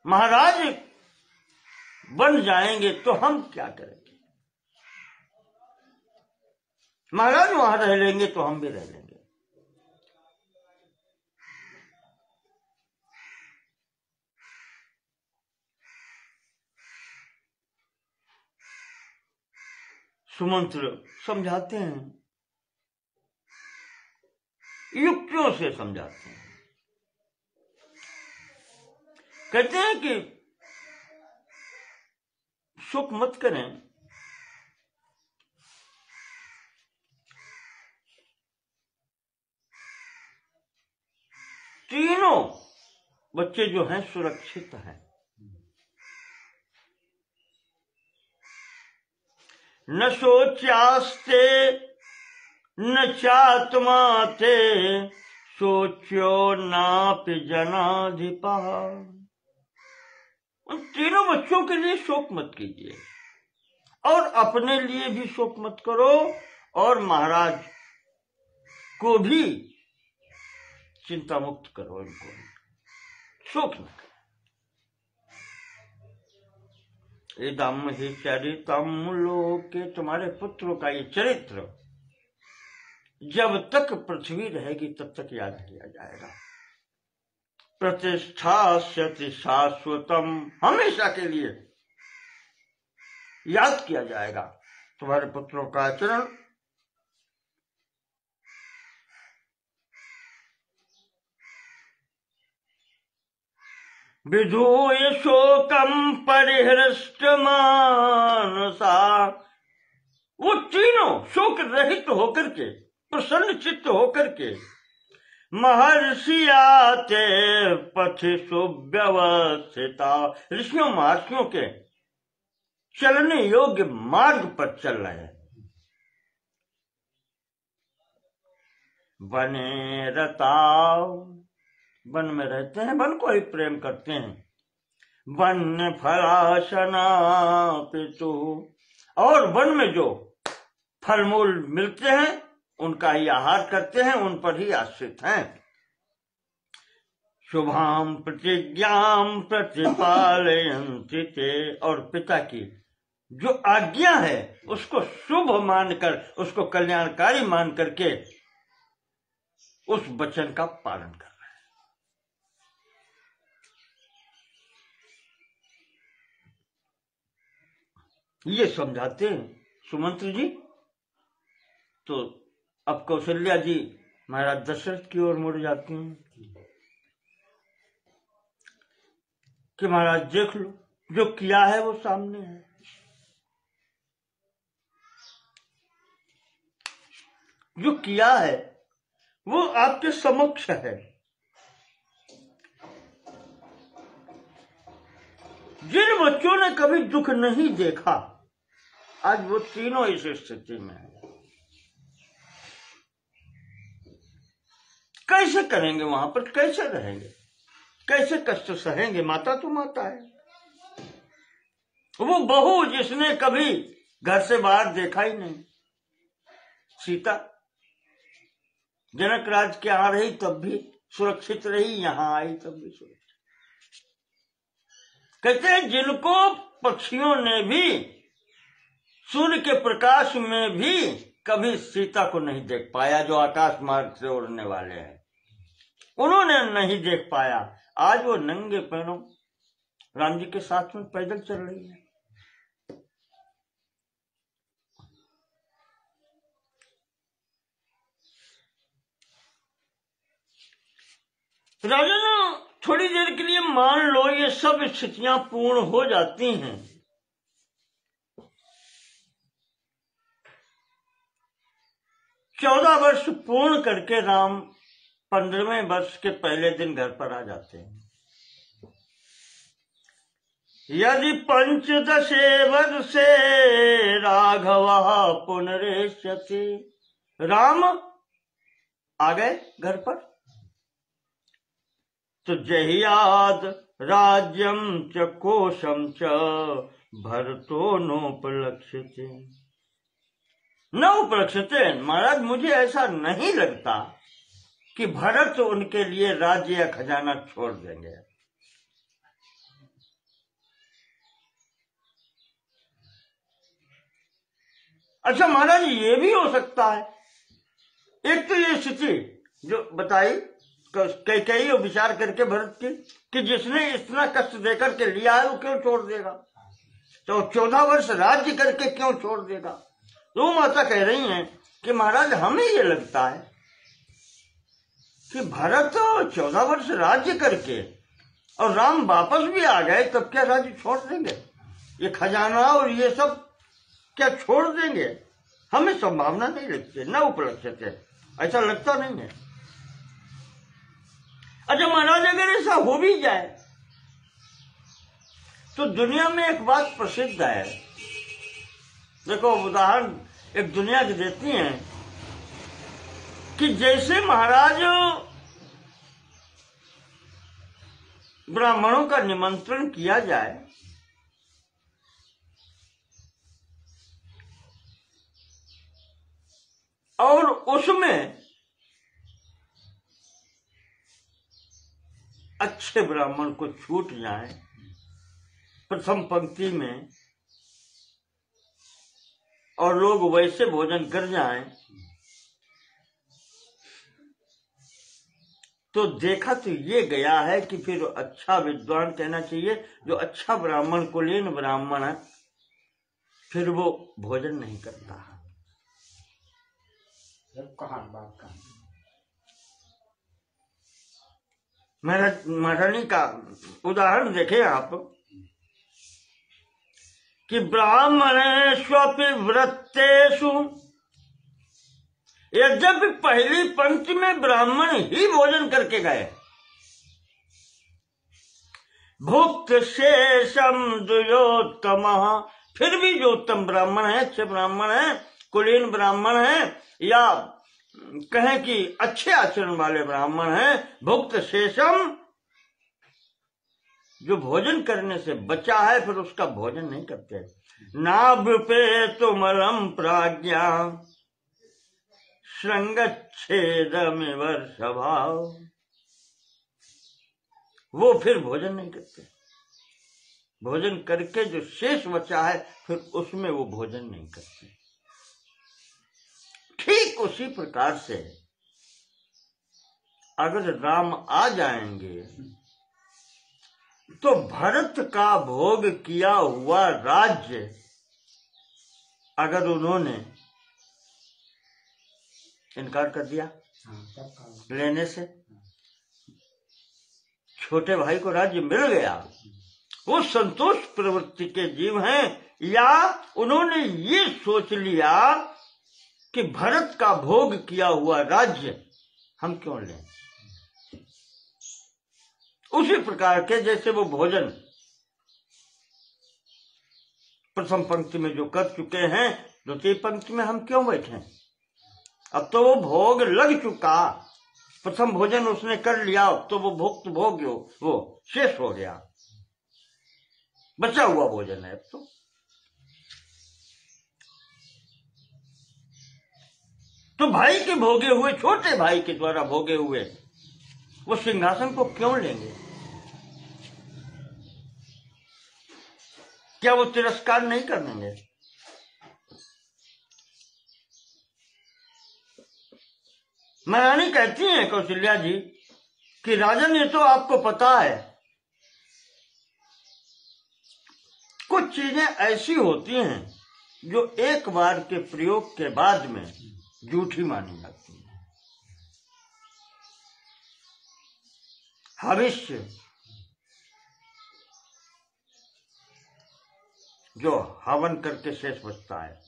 महाराज बन जाएंगे तो हम क्या करेंगे? महाराज वहां रह लेंगे तो हम भी रह लेंगे। सुमंत्र समझाते हैं, युक्तियों से समझाते हैं। कहते हैं कि शोक मत करें, तीनों बच्चे जो हैं सुरक्षित हैं। न सोच्यास्ते न चात्मा ते सोच्यो नापि जनाधिपा। उन तीनों बच्चों के लिए शोक मत कीजिए और अपने लिए भी शोक मत करो और महाराज को भी चिंता मुक्त करो, इनको शोक न करो। इदम ही चरितम लोके, तुम्हारे पुत्रों का ये चरित्र जब तक पृथ्वी रहेगी तब तक याद किया जाएगा। प्रतिष्ठास्यति शाश्वतम, हमेशा के लिए याद किया जाएगा तुम्हारे पुत्रों का आचरण। विधूय शोकम परिहृष्ट मानसा, वो तीनों शोक रहित होकर के, प्रसन्न चित्त होकर के महर्षि आते पथ सुव्यवस्थिता, ऋषियों महर्षियों के चलने योग्य मार्ग पर चल रहे हैं। वने रताव, वन में रहते हैं, वन को ही प्रेम करते हैं। वन फलाशना पितु, और वन में जो फल मूल मिलते हैं उनका ही आहार करते हैं, उन पर ही आश्रित हैं। शुभाम प्रतिज्ञाम प्रतिपालयन्ति ते, और पिता की जो आज्ञा है उसको शुभ मानकर, उसको कल्याणकारी मान करके उस वचन का पालन कर रहे हैं। ये समझाते हैं सुमंत्र जी। तो अब कौशल्या जी महाराज दशरथ की ओर मुड़ जाती हैं कि महाराज देख लो, जो किया है वो सामने है। जो किया है वो आपके समक्ष है। जिन बच्चों ने कभी दुख नहीं देखा, आज वो तीनों इस स्थिति में है। कैसे करेंगे वहां पर, कैसे रहेंगे, कैसे कष्ट सहेंगे? माता तो माता है। वो बहू जिसने कभी घर से बाहर देखा ही नहीं, सीता जनक राज के यहां रही तब भी सुरक्षित रही, यहां आई तब भी सुरक्षित। कहते हैं जिनको पक्षियों ने भी सूर्य के प्रकाश में भी कभी सीता को नहीं देख पाया, जो आकाश मार्ग से उड़ने वाले हैं, उन्होंने नहीं देख पाया। आज वो नंगे पैरों राम जी के साथ में पैदल चल रही है। राजन, थोड़ी देर के लिए मान लो ये सब स्थितियां पूर्ण हो जाती हैं। चौदह वर्ष पूर्ण करके राम 15वें वर्ष के पहले दिन घर पर आ जाते हैं। यदि 15 वर्षे राघव पुनरेष्यति, राम आ गए घर पर, तो जहियाद राज्यम च कोशम च भरतो नोपलक्ष्यते, न उपलक्ष्यते। महाराज मुझे ऐसा नहीं लगता कि भरत उनके लिए राज्य या खजाना छोड़ देंगे। अच्छा महाराज, ये भी हो सकता है, एक तो ये स्थिति जो बताई कई विचार करके भरत की, कि जिसने इतना कष्ट देकर के लिया है वो क्यों छोड़ देगा, तो 14 वर्ष राज्य करके क्यों छोड़ देगा। तो माता कह रही हैं कि महाराज हमें ये लगता है कि भरत 14 वर्ष राज्य करके और राम वापस भी आ गए, तब क्या राज्य छोड़ देंगे, ये खजाना और ये सब क्या छोड़ देंगे। हमें संभावना नहीं लगती, न उपलक्ष्य, ऐसा लगता नहीं है। अच्छा महाराज, अगर ऐसा हो भी जाए तो दुनिया में एक बात प्रसिद्ध है, देखो उदाहरण एक दुनिया की देती हैं कि जैसे महाराज ब्राह्मणों का निमंत्रण किया जाए और उसमें अच्छे ब्राह्मण को छूट जाए प्रथम पंक्ति में और लोग वैसे भोजन कर जाएं, तो देखा तो ये गया है कि फिर अच्छा विद्वान कहना चाहिए, जो अच्छा ब्राह्मण कुलीन ब्राह्मण है फिर वो भोजन नहीं करता। महारानी का उदाहरण देखें आप कि ब्राह्मणेष्वपि व्रतेषु, यद्यपि पहली पंक्ति में ब्राह्मण ही भोजन करके गए, भुक्त शेषम द्वयोत्तम, फिर भी जो उत्तम ब्राह्मण है, अच्छे ब्राह्मण है, कुलीन ब्राह्मण है, या कहें कि अच्छे आचरण वाले ब्राह्मण हैं, भुक्त शेषम, जो भोजन करने से बचा है फिर उसका भोजन नहीं करते। नाभ्युपे तुमलम प्राज्ञा श्रृंगच्छेदमिवर स्वभाव, वो फिर भोजन नहीं करते। भोजन करके जो शेष बचा है फिर उसमें वो भोजन नहीं करते। ठीक उसी प्रकार से अगर राम आ जाएंगे तो भरत का भोग किया हुआ राज्य अगर उन्होंने इनकार कर दिया लेने से, छोटे भाई को राज्य मिल गया, वो संतोष प्रवृत्ति के जीव हैं, या उन्होंने ये सोच लिया कि भरत का भोग किया हुआ राज्य हम क्यों लें। उसी प्रकार के जैसे वो भोजन प्रथम पंक्ति में जो कर चुके हैं, द्वितीय पंक्ति में हम क्यों बैठे। अब तो वो भोग लग चुका, प्रथम भोजन उसने कर लिया, तो वो भुक्त भोग वो शेष हो गया, बचा हुआ भोजन है। अब तो भाई के भोगे हुए, छोटे भाई के द्वारा भोगे हुए वो सिंहासन को क्यों लेंगे। क्या वो तिरस्कार नहीं करेंगे। महारानी कहती हैं कौशल्या जी कि राजन, ये तो आपको पता है कुछ चीजें ऐसी होती हैं जो एक बार के प्रयोग के बाद में झूठी मानी जाती है। भविष्य जो हवन करके शेष बचता है,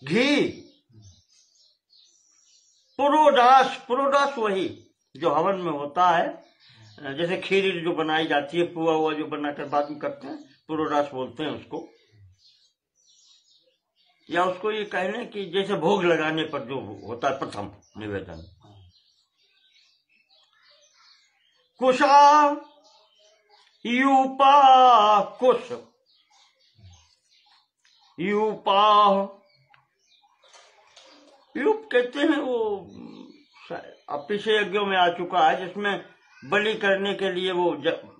घी, पुरोडास वही जो हवन में होता है, जैसे खीर जो बनाई जाती है, पुआ हुआ जो बनाकर बाद में करते हैं, पुरोडास बोलते हैं उसको। या उसको ये कह लें कि जैसे भोग लगाने पर जो होता है प्रथम निवेदन। कुशा यूपा, कुश यूपा, यूप कहते हैं वो पीछे यज्ञों में आ चुका है, जिसमें बलि करने के लिए वो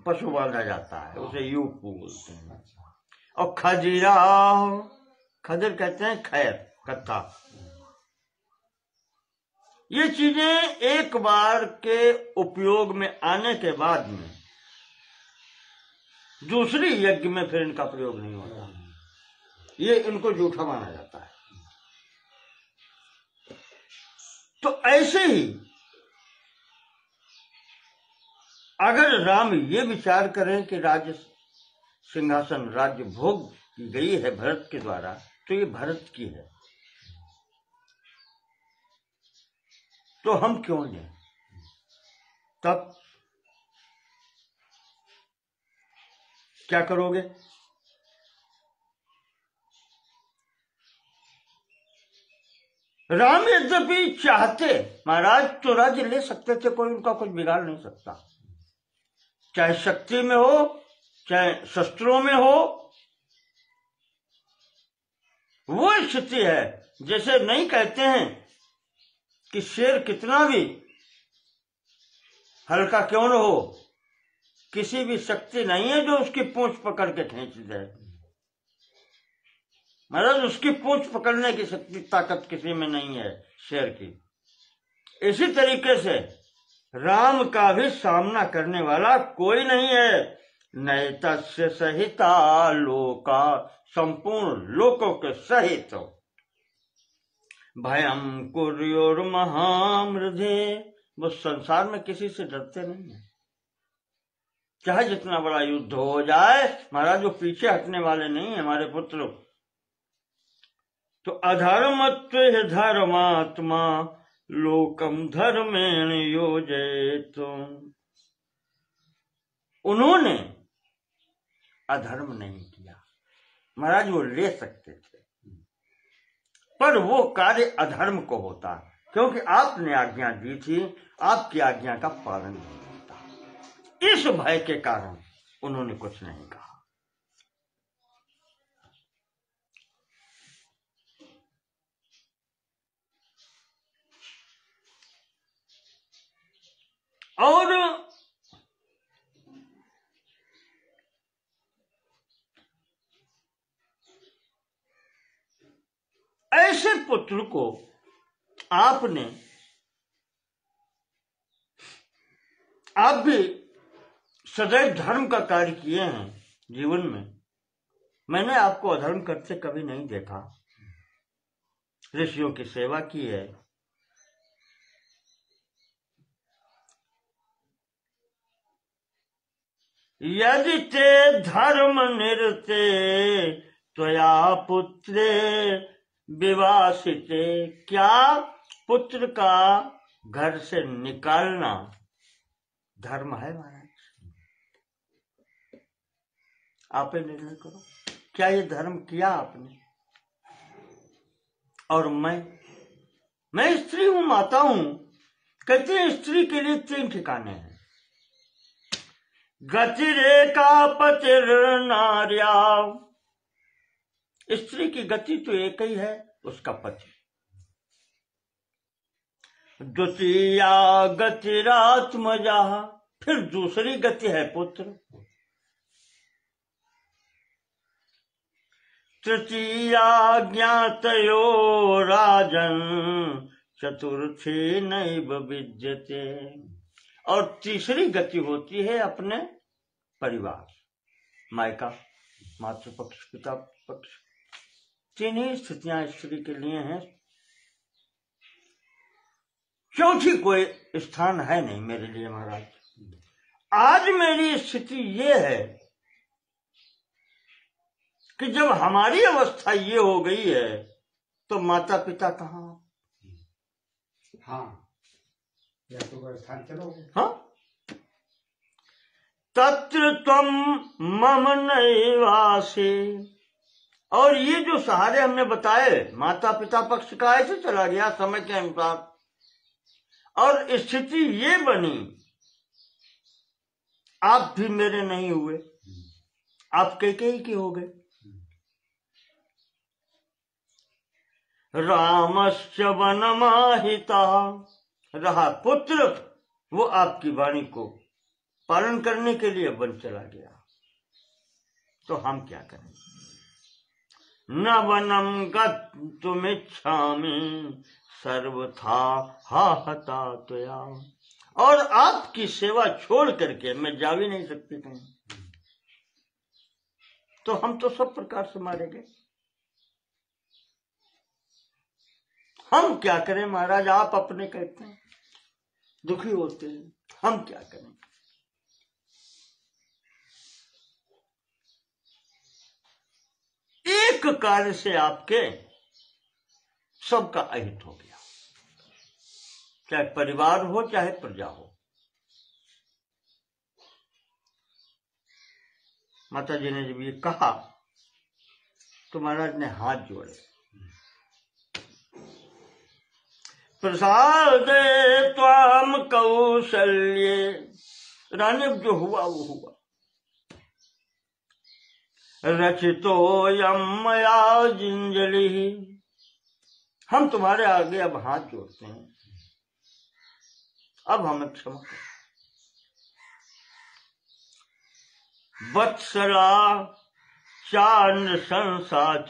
पशु बांधा जाता है, उसे यूप बोलते हैं। और खजीरा, खजर कहते हैं खैर, कत्था। ये चीजें एक बार के उपयोग में आने के बाद में दूसरी यज्ञ में फिर इनका प्रयोग नहीं होता, ये इनको जूठा माना जाता है। तो ऐसे ही अगर राम ये विचार करें कि राज्य सिंहासन, राज्य भोग की गई है भरत के द्वारा, तो ये भरत की है, तो हम क्यों लें? तब क्या करोगे? राम यद्यपि चाहते महाराज तो राज्य ले सकते थे, कोई उनका कुछ बिगाड़ नहीं सकता, चाहे शक्ति में हो चाहे शस्त्रों में हो। वो स्थिति है जैसे नहीं कहते हैं कि शेर कितना भी हल्का क्यों न हो, किसी भी शक्ति नहीं है जो उसकी पूंछ पकड़ के खींच दे। महाराज उसकी पूंछ पकड़ने की शक्ति, ताकत किसी में नहीं है शेर की। इसी तरीके से राम का भी सामना करने वाला कोई नहीं है। नैतस्य सहिता लोका, संपूर्ण लोकों के सहित भयम कुर्योर महामृधे, वो संसार में किसी से डरते नहीं है, चाहे जितना बड़ा युद्ध हो जाए महाराज वो पीछे हटने वाले नहीं है हमारे पुत्र। तो अधर्मत्व धर्मात्मा लोकम धर्मेण योजयेत, उन्होंने अधर्म नहीं किया। महाराज वो ले सकते थे पर वो कार्य अधर्म को होता, क्योंकि आपने आज्ञा दी थी, आपकी आज्ञा का पालन नहीं होता। इस भय के कारण उन्होंने कुछ नहीं कहा। और ऐसे पुत्र को आपने, आप भी सदैव धर्म का कार्य किए हैं जीवन में। मैंने आपको अधर्म करते कभी नहीं देखा, ऋषियों की सेवा की है। यदि ते धर्म निरते त्वया पुत्रे विवासिते, क्या पुत्र का घर से निकालना धर्म है महाराज? आप ही निर्णय करो, क्या ये धर्म किया आपने? और मैं स्त्री हूं, माता हूं। कहते हैं स्त्री के लिए 3 ठिकाने हैं। गतिरेका पतिर नार्या, स्त्री की गति तो एक ही है, उसका पति। द्वितीया गतिरात्मजा, फिर दूसरी गति है पुत्र। तृतीया ज्ञातयो राजन, चतुर्थी नैव विद्यते, और तीसरी गति होती है अपने परिवार, मायका, मातृ पक्ष, पिता पक्ष। 3 ही स्थितियां स्त्री के लिए हैं, चौथी कोई स्थान है नहीं मेरे लिए महाराज। आज मेरी स्थिति ये है कि जब हमारी अवस्था ये हो गई है तो माता पिता कहाँ? हाँ, या तो स्थान चलो। हाँ, तत्र त्वम मम नैवासे, और ये जो सहारे हमने बताए माता पिता पक्ष का, ऐसे चला गया समय के अनुसार, और स्थिति ये बनी आप भी मेरे नहीं हुए, आप कैकेयी के हो गए। रामश्च वनमाहिता, रहा पुत्र, वो आपकी वाणी को पालन करने के लिए वन चला गया। तो हम क्या करें? न वनम गन्तुमिच्छामि सर्वथा हाहता त्वया। और आपकी सेवा छोड़ करके मैं जा भी नहीं सकती कहीं, तो हम तो सब प्रकार से मारे गए। हम क्या करें महाराज, आप अपने कहते हैं, दुखी होते हैं, हम क्या करें। एक कार्य से आपके सबका अहित हो गया, चाहे परिवार हो चाहे प्रजा हो। माता जी ने जब ये कहा तो महाराज ने हाथ जोड़े, प्रसादे त्वाम कौशल्ये। रानी अब जो हुआ वो हुआ। रचितोऽयं मया जिंजलि। हम तुम्हारे आगे अब हाथ जोड़ते हैं, अब हमें क्षमा करो। वत्सला चान्द संसाच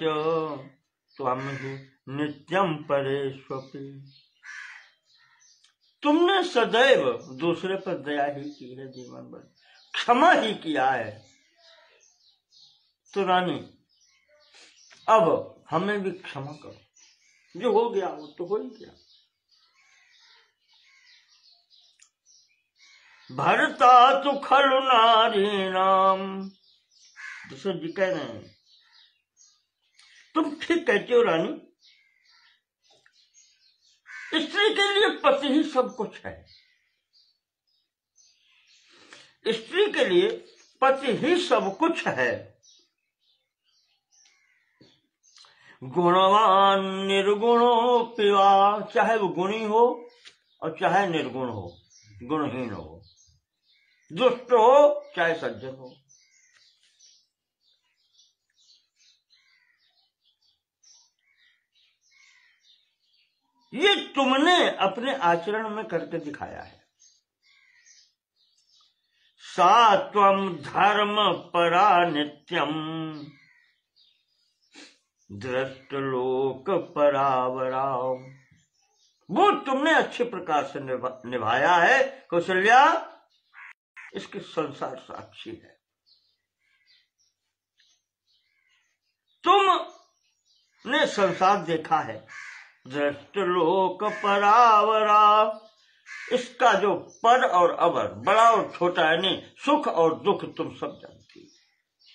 त्वं हि नित्यं परेष्वपि। तुमने सदैव दूसरे पर दया ही की है, जीवन भर क्षमा ही किया है। तो रानी अब हमें भी क्षमा करो, जो हो गया वो तो हो ही गया। भरता तो खलु नारीणाम। दशरथ जी कह रहे हैं, तुम ठीक कहते हो रानी, स्त्री के लिए पति ही सब कुछ है। स्त्री के लिए पति ही सब कुछ है। गुणवान निर्गुणो पिवा। चाहे वो गुणी हो और चाहे निर्गुण हो, गुणहीन हो, दुष्ट हो चाहे सज्जन हो। ये तुमने अपने आचरण में करके दिखाया है। सा त्वं धर्म परा नित्यम दृष्ट लोक परावरा। वो तुमने अच्छे प्रकार से निभाया है कौशल्या, इसके संसार साक्षी है। तुमने संसार देखा है, दृष्ट लोक परावरा। इसका जो पर और अवर, बड़ा और छोटा है, नहीं सुख और दुख तुम सब जानती हो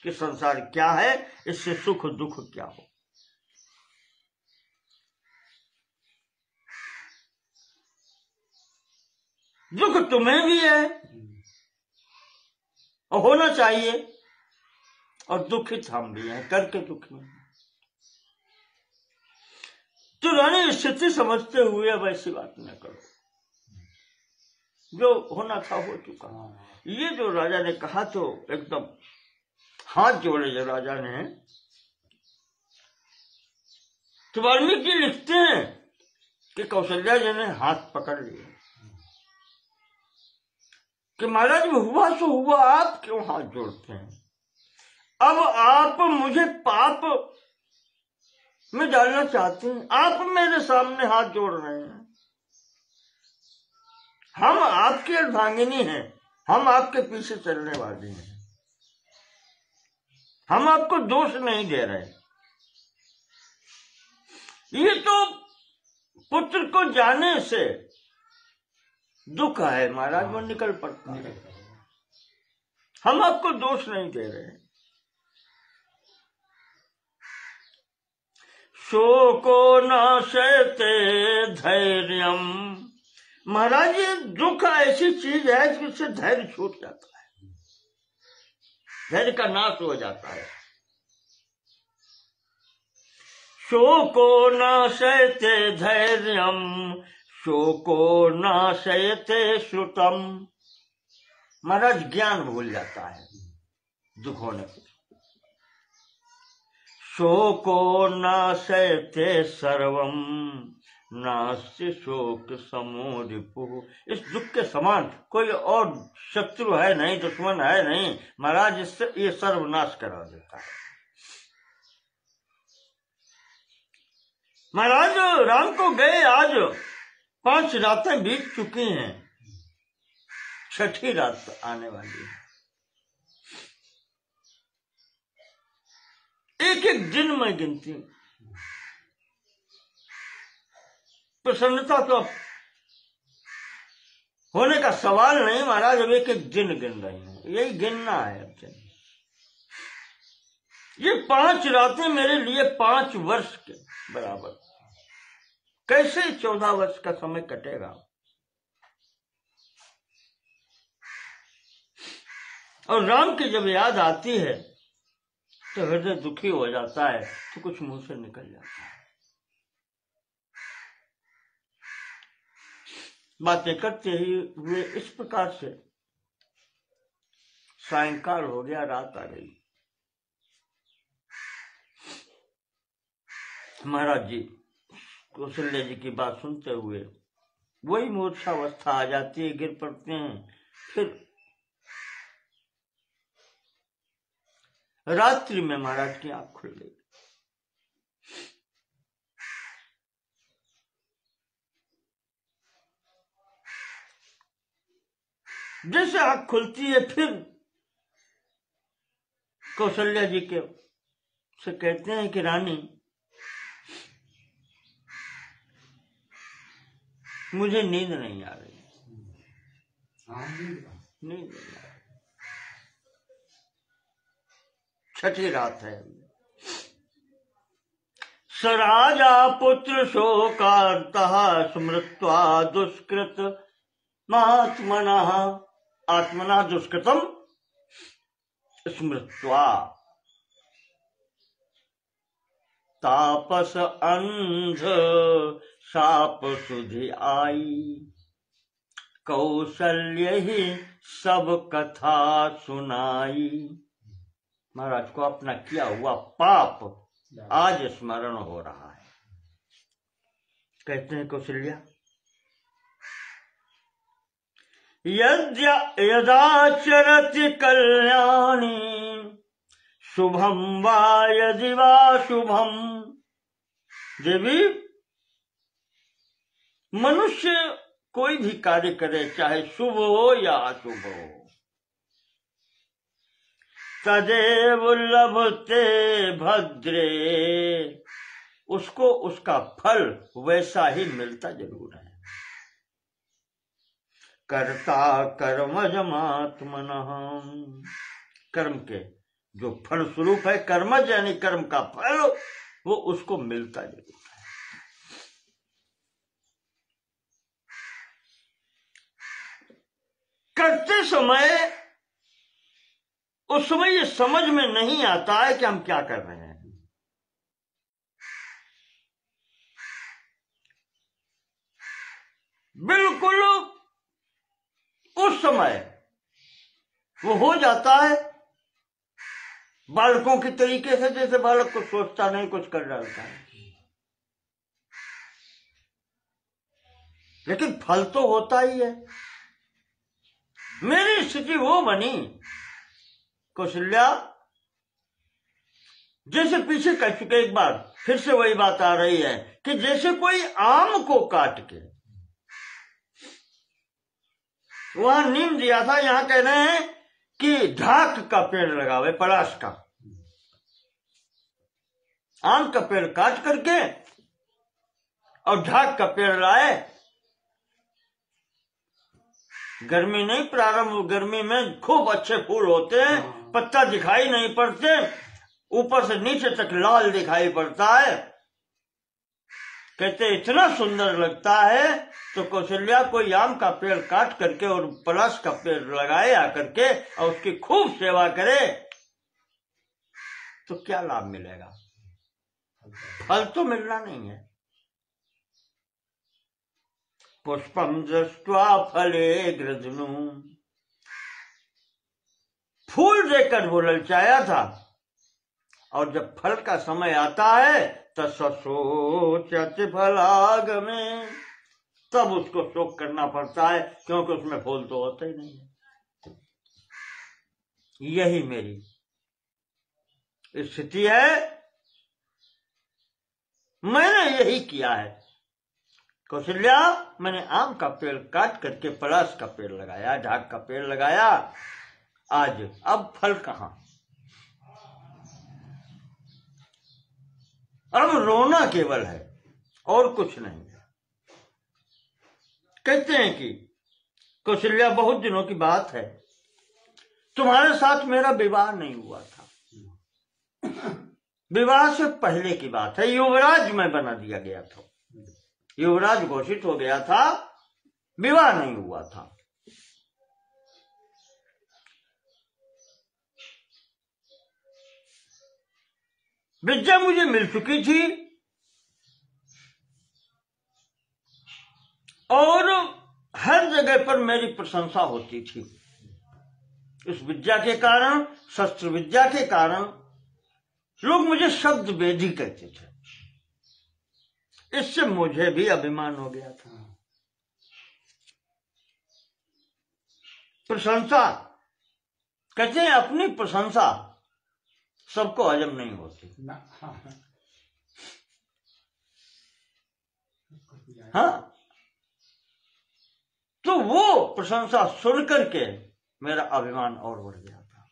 कि संसार क्या है, इससे सुख दुख क्या हो। दुख तुम्हें भी है और होना चाहिए, और दुखित हम भी हैं, करके दुखी हैं। तो रानी स्थिति समझते हुए अब ऐसी बात न करो, जो होना था हो चुका। ये जो राजा ने कहा तो एकदम हाथ जोड़े जो राजा ने। तो वाल्मीकि लिखते हैं कि कौशल्या जी ने हाथ पकड़ लिए कि महाराज हुआ सो हुआ, आप क्यों हाथ जोड़ते हैं। अब आप मुझे पाप में डालना चाहते हैं, आप मेरे सामने हाथ जोड़ रहे हैं। हम आपकी अर्धांगिनी हैं, हम आपके पीछे चलने वाले हैं, हम आपको दोष नहीं दे रहे। ये तो पुत्र को जाने से दुख है महाराज, वो निकल पड़ता है। हम आपको दोष नहीं दे रहे। शोको नाशयते धैर्यम। महाराज ये दुख ऐसी चीज है जिससे धैर्य छूट जाता है, धैर्य का नाश हो जाता है। शोको नाशयते धैर्यम शोको नाशयते श्रुतम। महाराज ज्ञान भूल जाता है दुख होने पर। शोको नाशयते सर्वम नास्ति शोक समो रिपुः। इस दुख के समान कोई और शत्रु है नहीं, दुश्मन है नहीं महाराज, इससे ये सर्वनाश करा देता है। महाराज राम को गए आज 5 रातें बीत चुकी हैं, 6ठी रात आने वाली है। एक एक दिन में गिनती हूं। प्रसन्नता तो अब होने का सवाल नहीं महाराज, अब एक एक दिन गिन रहे हैं, यही गिनना है अब दिन। ये 5 रातें मेरे लिए 5 वर्ष के बराबर। कैसे 14 वर्ष का समय कटेगा? और राम की जब याद आती है तो हृदय दुखी हो जाता है, तो कुछ मुंह से निकल जाता है। बातें करते ही हुए इस प्रकार से सायंकाल हो गया, रात आ गई। महाराज जी कौशल्या जी की बात सुनते हुए वही मूर्छावस्था आ जाती है, गिर पड़ते हैं। फिर रात्रि में महाराज की आंख खुल गई। जैसे आंख खुलती है, फिर कौशल्या जी के से कहते हैं कि रानी मुझे नींद नहीं आ रही। नींद नहीं आ रही, 6ठी रात है। स राजा पुत्र शोकार्तः स्मृत्वा दुष्कृत महात्मनः, आत्मना दुष्कृतम स्मृत्वा तापस अंध शाप सुधि आई, कौशल्य ही सब कथा सुनाई। महाराज को अपना किया हुआ पाप आज स्मरण हो रहा है। कहते हैं कौशल्या, यदाचरति कल्याणी शुभम वा यदि वा शुभम। देवी, मनुष्य कोई भी कार्य करे, चाहे शुभ हो या अशुभ हो, तदेव लभते भद्रे, उसको उसका फल वैसा ही मिलता जरूर है। कर्ता कर्मजमात्मनः, कर्म के जो फल स्वरूप है, कर्मज यानी कर्म का फल, वो उसको मिलता जरूर है। करते समय उस समय ये समझ में नहीं आता है कि हम क्या कर रहे हैं। बिल्कुल उस समय वो हो जाता है बालकों के तरीके से, जैसे बालक को सोचता नहीं, कुछ कर डालता है, लेकिन फल तो होता ही है। मेरी स्थिति वो बनी कौशल्या, जैसे पीछे कह चुके, एक बार फिर से वही बात आ रही है कि जैसे कोई आम को काट के, वहां नीम दिया था, यहां कह रहे हैं कि ढाक का पेड़ लगावे, पलाश का। आम का पेड़ काट करके और ढाक का पेड़ लाए। गर्मी नहीं, प्रारंभ गर्मी में खूब अच्छे फूल होते हैं, पत्ता दिखाई नहीं पड़ते, ऊपर से नीचे तक लाल दिखाई पड़ता है। कहते इतना सुंदर लगता है। तो कौशल्या कोई आम का पेड़ काट करके और पलाश का पेड़ लगाए आकर के और उसकी खूब सेवा करे तो क्या लाभ मिलेगा? फल तो मिलना नहीं है। पुष्पम दृष्ट्वा फले गृध्नु, फूल देकर वो ललचाया था, और जब फल का समय आता है तो सोचत फलागमे, तब उसको शोक करना पड़ता है, क्योंकि उसमें फूल तो होता ही नहीं है। यही मेरी स्थिति है। मैंने यही किया है कौशल्या। मैंने आम का पेड़ काट करके पलाश का पेड़ लगाया, ढाक का पेड़ लगाया। आज अब फल कहां? अब रोना केवल है और कुछ नहीं है। कहते हैं कि कौशल्या, बहुत दिनों की बात है, तुम्हारे साथ मेरा विवाह नहीं हुआ था। विवाह से पहले की बात है। युवराज मैं बना दिया गया था, युवराज घोषित हो गया था, विवाह नहीं हुआ था। विद्या मुझे मिल चुकी थी और हर जगह पर मेरी प्रशंसा होती थी। इस विद्या के कारण, शस्त्र विद्या के कारण लोग मुझे शब्द वेदी कहते थे। इससे मुझे भी अभिमान हो गया था। प्रशंसा, कहते हैं अपनी प्रशंसा सबको हजम नहीं होती। हाँ, तो वो प्रशंसा सुन करके मेरा अभिमान और बढ़ गया था।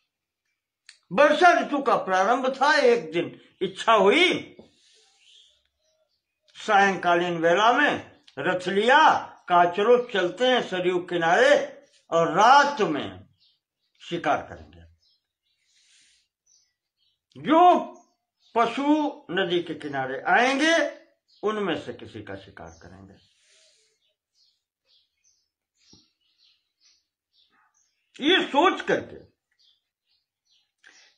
वर्षा ऋतु का प्रारंभ था। एक दिन इच्छा हुई, सायंकालीन वेला में रथ लिया, कहा चलो चलते हैं सरयू किनारे और रात में शिकार करेंगे। जो पशु नदी के किनारे आएंगे उनमें से किसी का शिकार करेंगे। ये सोच करके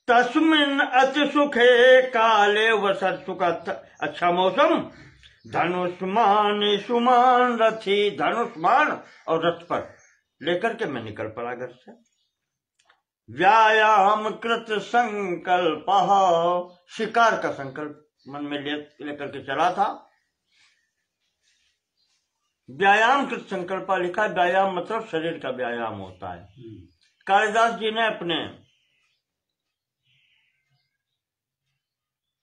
तस्मिन अति सुखे काले वसतु का अच्छा मौसम, धनुष्मान सुमान रथी, धनुष्मान और रथ पर लेकर के मैं निकल पड़ा घर से। व्यायाम कृत संकल्प, शिकार का संकल्प मन में लेकर के चला था। व्यायाम कृत संकल्प लिखा। व्यायाम मतलब शरीर का व्यायाम होता है। कालिदास जी ने अपने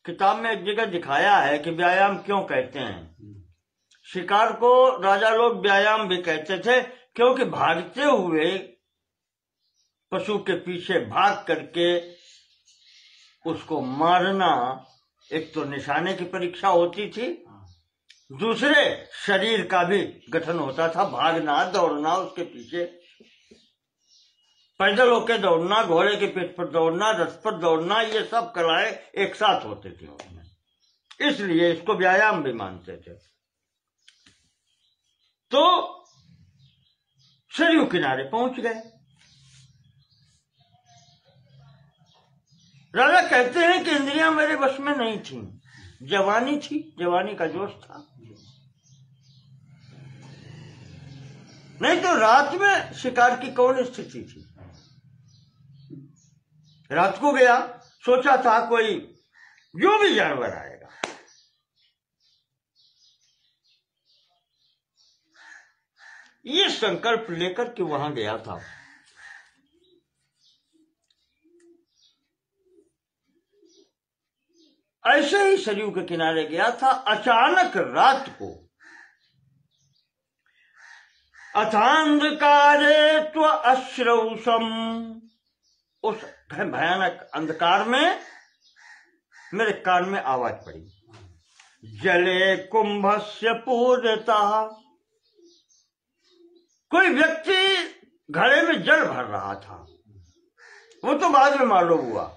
किताब में एक जगह दिखाया है कि व्यायाम क्यों कहते हैं। शिकार को राजा लोग व्यायाम भी कहते थे, क्योंकि भागते हुए पशु के पीछे भाग करके उसको मारना एक तो निशाने की परीक्षा होती थी, दूसरे शरीर का भी गठन होता था। भागना, दौड़ना, उसके पीछे पैदल होकर दौड़ना, घोड़े के पीठ पर दौड़ना, रथ पर दौड़ना, ये सब कलाएं एक साथ होती थी उसमें, इसलिए इसको व्यायाम भी मानते थे। तो सरयू किनारे पहुंच गए। राजा कहते हैं कि इंद्रियां मेरे वश में नहीं थी, जवानी थी, जवानी का जोश था। नहीं तो रात में शिकार की कौन स्थिति थी। रात को गया, सोचा था कोई जो भी जानवर आएगा, ये संकल्प लेकर के वहां गया था। ऐसे ही सरयू के किनारे गया था। अचानक रात को अथांधकारे त्व अश्रौसम, उस भयानक अंधकार में मेरे कान में आवाज पड़ी, जले कुंभस्य पूर्णता। कोई व्यक्ति घड़े में जल भर रहा था, वो तो बाद में मालूम हुआ।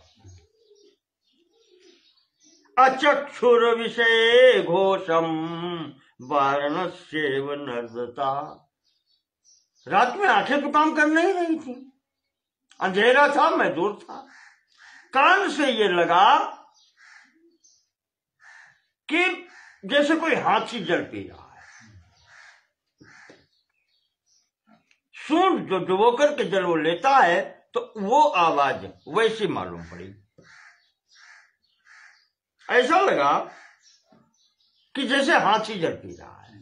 अचक्षुर विषय घोषम वारणस्यैव नर्दता। रात में आंखें तो काम कर नहीं रही थी, अंधेरा था, मैं दूर था। कान से ये लगा कि जैसे कोई हाथी जल पी रहा है। सूंड जो डुबो करके जल वो लेता है, तो वो आवाज वैसी मालूम पड़ी। ऐसा लगा कि जैसे हाथी जल पी रहा है।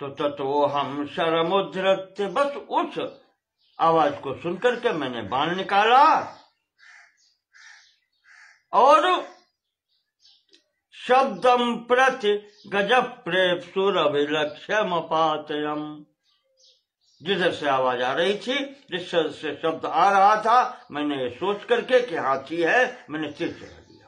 तो ततो हम शरमुद्रत्य, बस उस आवाज को सुनकर के मैंने बाण निकाला और शब्दम प्रति गज प्रेप्सुरभिलक्ष्यम पातयम। जिधर से आवाज आ रही थी, जिस से शब्द आ रहा था, मैंने ये सोच करके कि हाथी है, मैंने तीर चला दिया।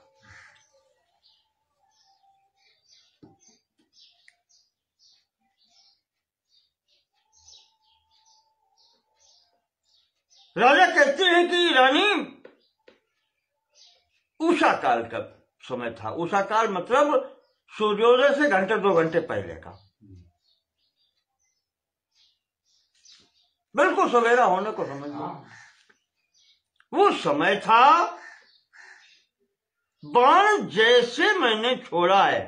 राजा कहते हैं कि रानी, उषा काल का समय था। उषा काल मतलब सूर्योदय से घंटे 2 घंटे पहले का, बिल्कुल सवेरा होने को समझ लो। वो समय था, बाण जैसे मैंने छोड़ा है,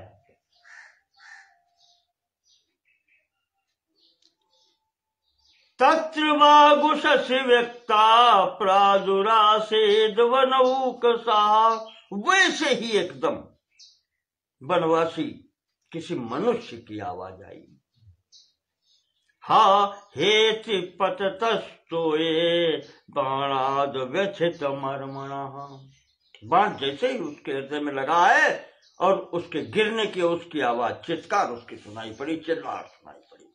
तत्र वागुशसि व्यक्ता प्रादुरासेद वनौकसा। वैसे ही एकदम वनवासी किसी मनुष्य की आवाज आई। हा हेति पततस्तोये बाणाद व्यथित मर्मणः। बाण जैसे ही उसके हृदय में लगा है और उसके गिरने की उसकी आवाज, चित्कार उसकी सुनाई पड़ी, चिल्लाहट सुनाई पड़ी।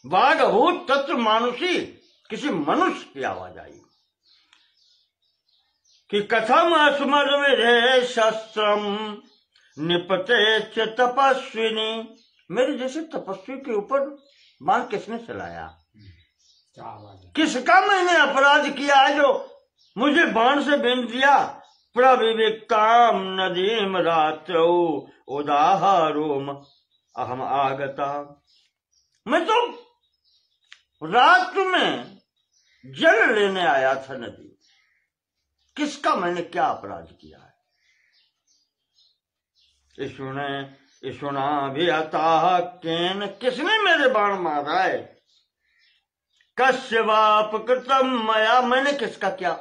वागभूत तत्र मानुषी, किसी मनुष्य की आवाज आई कि कथम अस्मद्विधे शस्त्रम निपते च तपस्विनी। मेरे जैसे तपस्वी के ऊपर बाण किसने चलाया? किसका मैंने अपराध किया जो मुझे बाण से बीन दिया? प्रविविक्ताम नदीम रात्रौ उदाहारोम अहम आगता। मैं तो रात में जल लेने आया था नदी। किसका मैंने क्या अपराध किया है? ईशुना भी अतः केन, किसने मेरे बाण मारा है? कस्य वाप कृतम मया, मैंने किसका क्या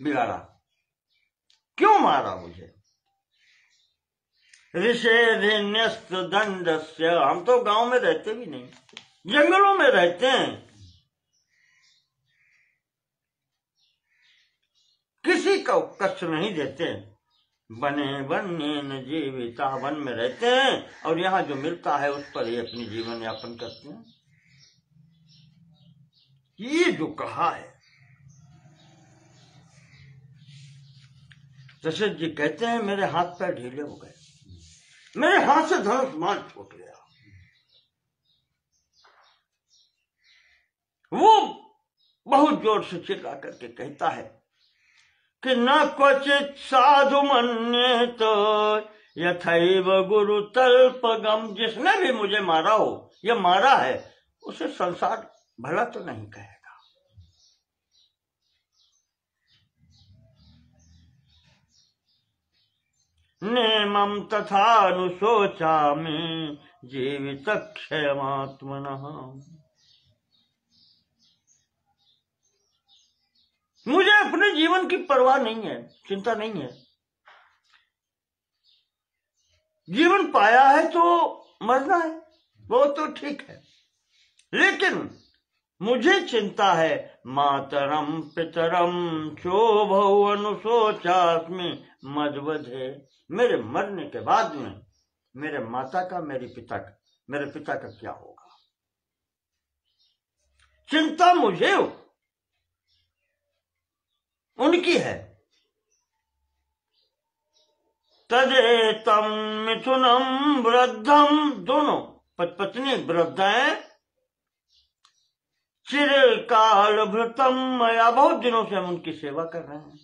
बिगाड़ा? क्यों मारा मुझे? ऋषेधिन्यस्त दंडस्य, हम तो गांव में रहते भी नहीं, जंगलों में रहते हैं, किसी को कष्ट नहीं देते। बने वन्य जीविता, वन में रहते हैं और यहाँ जो मिलता है उस पर ही अपनी जीवन यापन करते हैं। ये जो कहा है, दशरथ जी कहते हैं मेरे हाथ पैर ढीले हो गए, मेरे हाथ से धनुष बाण छूट गया। वो बहुत जोर से चिल्ला करके कहता है कि न क्वचित साधु मन्येत यथैव गुरु तल्पगम। जिसने भी मुझे मारा हो या मारा है, उसे संसार भला तो नहीं कहेगा। नेमं तथा अनुशोचामि जीवित क्षयमात्मनः। मुझे अपने जीवन की परवाह नहीं है, चिंता नहीं है। जीवन पाया है तो मरना है, वो तो ठीक है, लेकिन मुझे चिंता है मातरम पितरम शोभौ अनुशोचास्मि मद्वधे। मेरे मरने के बाद में मेरे माता का, मेरे पिता का क्या होगा? चिंता मुझे उनकी है। तदेतम मिथुनम वृद्धम, दोनों पत्नी वृद्ध हैं। चिरकाल भृतम मया, बहुत दिनों से हम उनकी सेवा कर रहे हैं।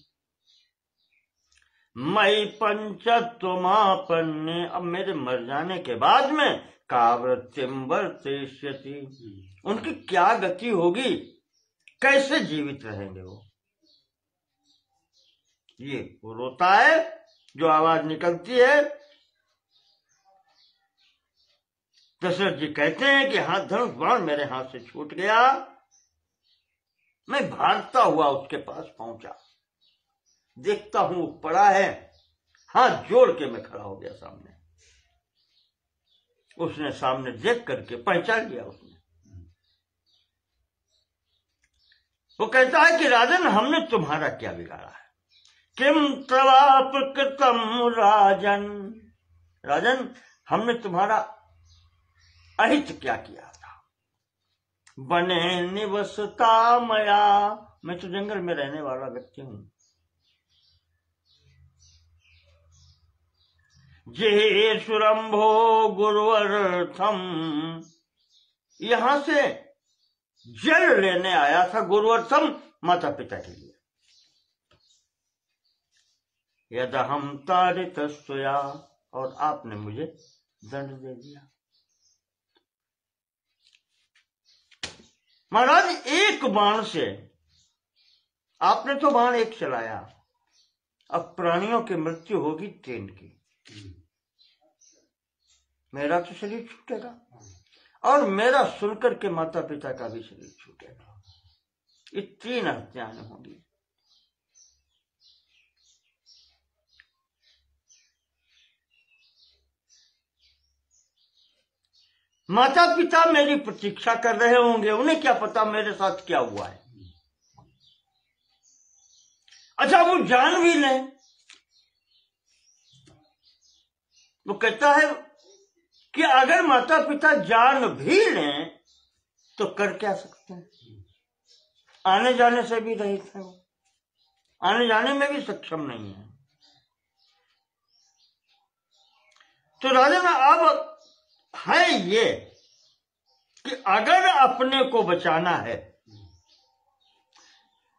मई पंचत्वमापन्ने, अब मेरे मर जाने के बाद में कावृत्तिम वर्तिष्यति, उनकी क्या गति होगी, कैसे जीवित रहेंगे वो? ये वो रोता है, जो आवाज निकलती है। दशरथ जी कहते हैं कि हाथ धनुष बाण मेरे हाथ से छूट गया। मैं भागता हुआ उसके पास पहुंचा, देखता हूं पड़ा है, हाथ जोड़ के मैं खड़ा हो गया सामने। उसने सामने देख करके पहचान लिया उसने। वो कहता है कि राजन, हमने तुम्हारा क्या बिगाड़ा है? किम तवाप कृतम राजन, राजन हमने तुम्हारा अहित क्या किया था। बने निवसता मया, मैं तो जंगल में रहने वाला व्यक्ति हूं। जे सुरंभो गुरुवर्थम, यहां से जल लेने आया था गुरुवर्थम, माता पिता के लिए। यदहम तारित स्वया, और आपने मुझे दंड दे दिया। महाराज एक बाण से, आपने तो बाण एक चलाया, अब प्राणियों की मृत्यु होगी ट्रेन की, मेरा तो शरीर छूटेगा और मेरा सुनकर के माता पिता का भी शरीर छूटेगा। ये 3 हत्याएं होंगी। माता पिता मेरी प्रतीक्षा कर रहे होंगे, उन्हें क्या पता मेरे साथ क्या हुआ है। अच्छा वो जान भी लें, वो कहता है कि अगर माता पिता जान भी लें तो कर क्या सकते हैं, आने जाने से भी रहित है, वो आने जाने में भी सक्षम नहीं है। तो राजन अब है ये कि अगर अपने को बचाना है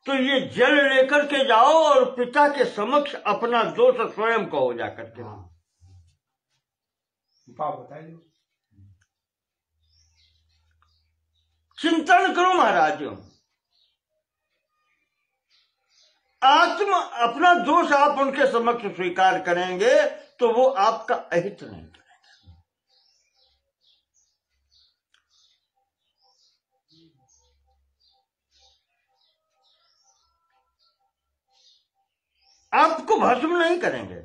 तो ये जल लेकर के जाओ और पिता के समक्ष अपना दोष स्वयं को हो जाकर के बताइए। चिंतन करो महाराज, आत्म अपना दोष आप उनके समक्ष स्वीकार करेंगे तो वो आपका अहित नहीं करेंगे। आपको भस्म नहीं करेंगे।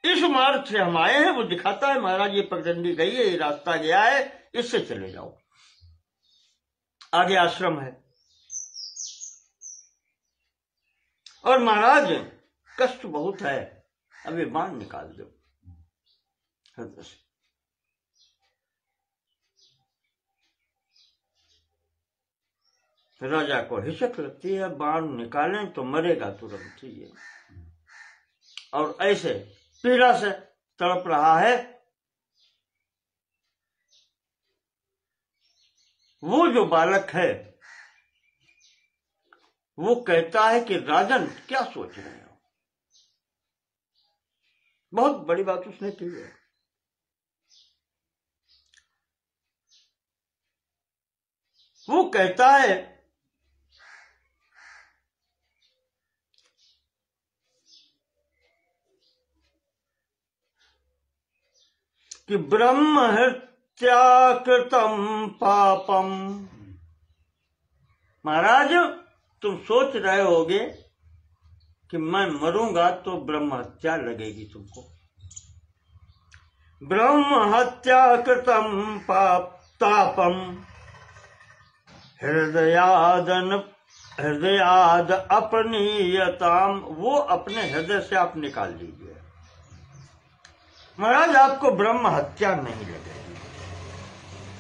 इस मार्ग से हम आए हैं, वो दिखाता है महाराज ये पगडंडी गई है, ये रास्ता गया है, इससे चले जाओ, आगे आश्रम है। और महाराज कष्ट बहुत है, अभी बाण निकाल दो हृदय से। राजा को हिचक लगती है, बाण निकालें तो मरेगा तुरंत ही ये, और ऐसे पीड़ा से तड़प रहा है। वो जो बालक है वो कहता है कि राजन क्या सोच रहे हो, बहुत बड़ी बात उसने की है। वो कहता है कि ब्रह्म हत्या कृतम पापम। महाराज तुम सोच रहे होगे कि मैं मरूंगा तो ब्रह्म हत्या लगेगी तुमको। ब्रह्म हत्या कृतम पापम हृदयाद अपनीयताम, वो अपने हृदय से आप निकाल लीजिए। महाराज आपको ब्रह्म हत्या नहीं लगेगी।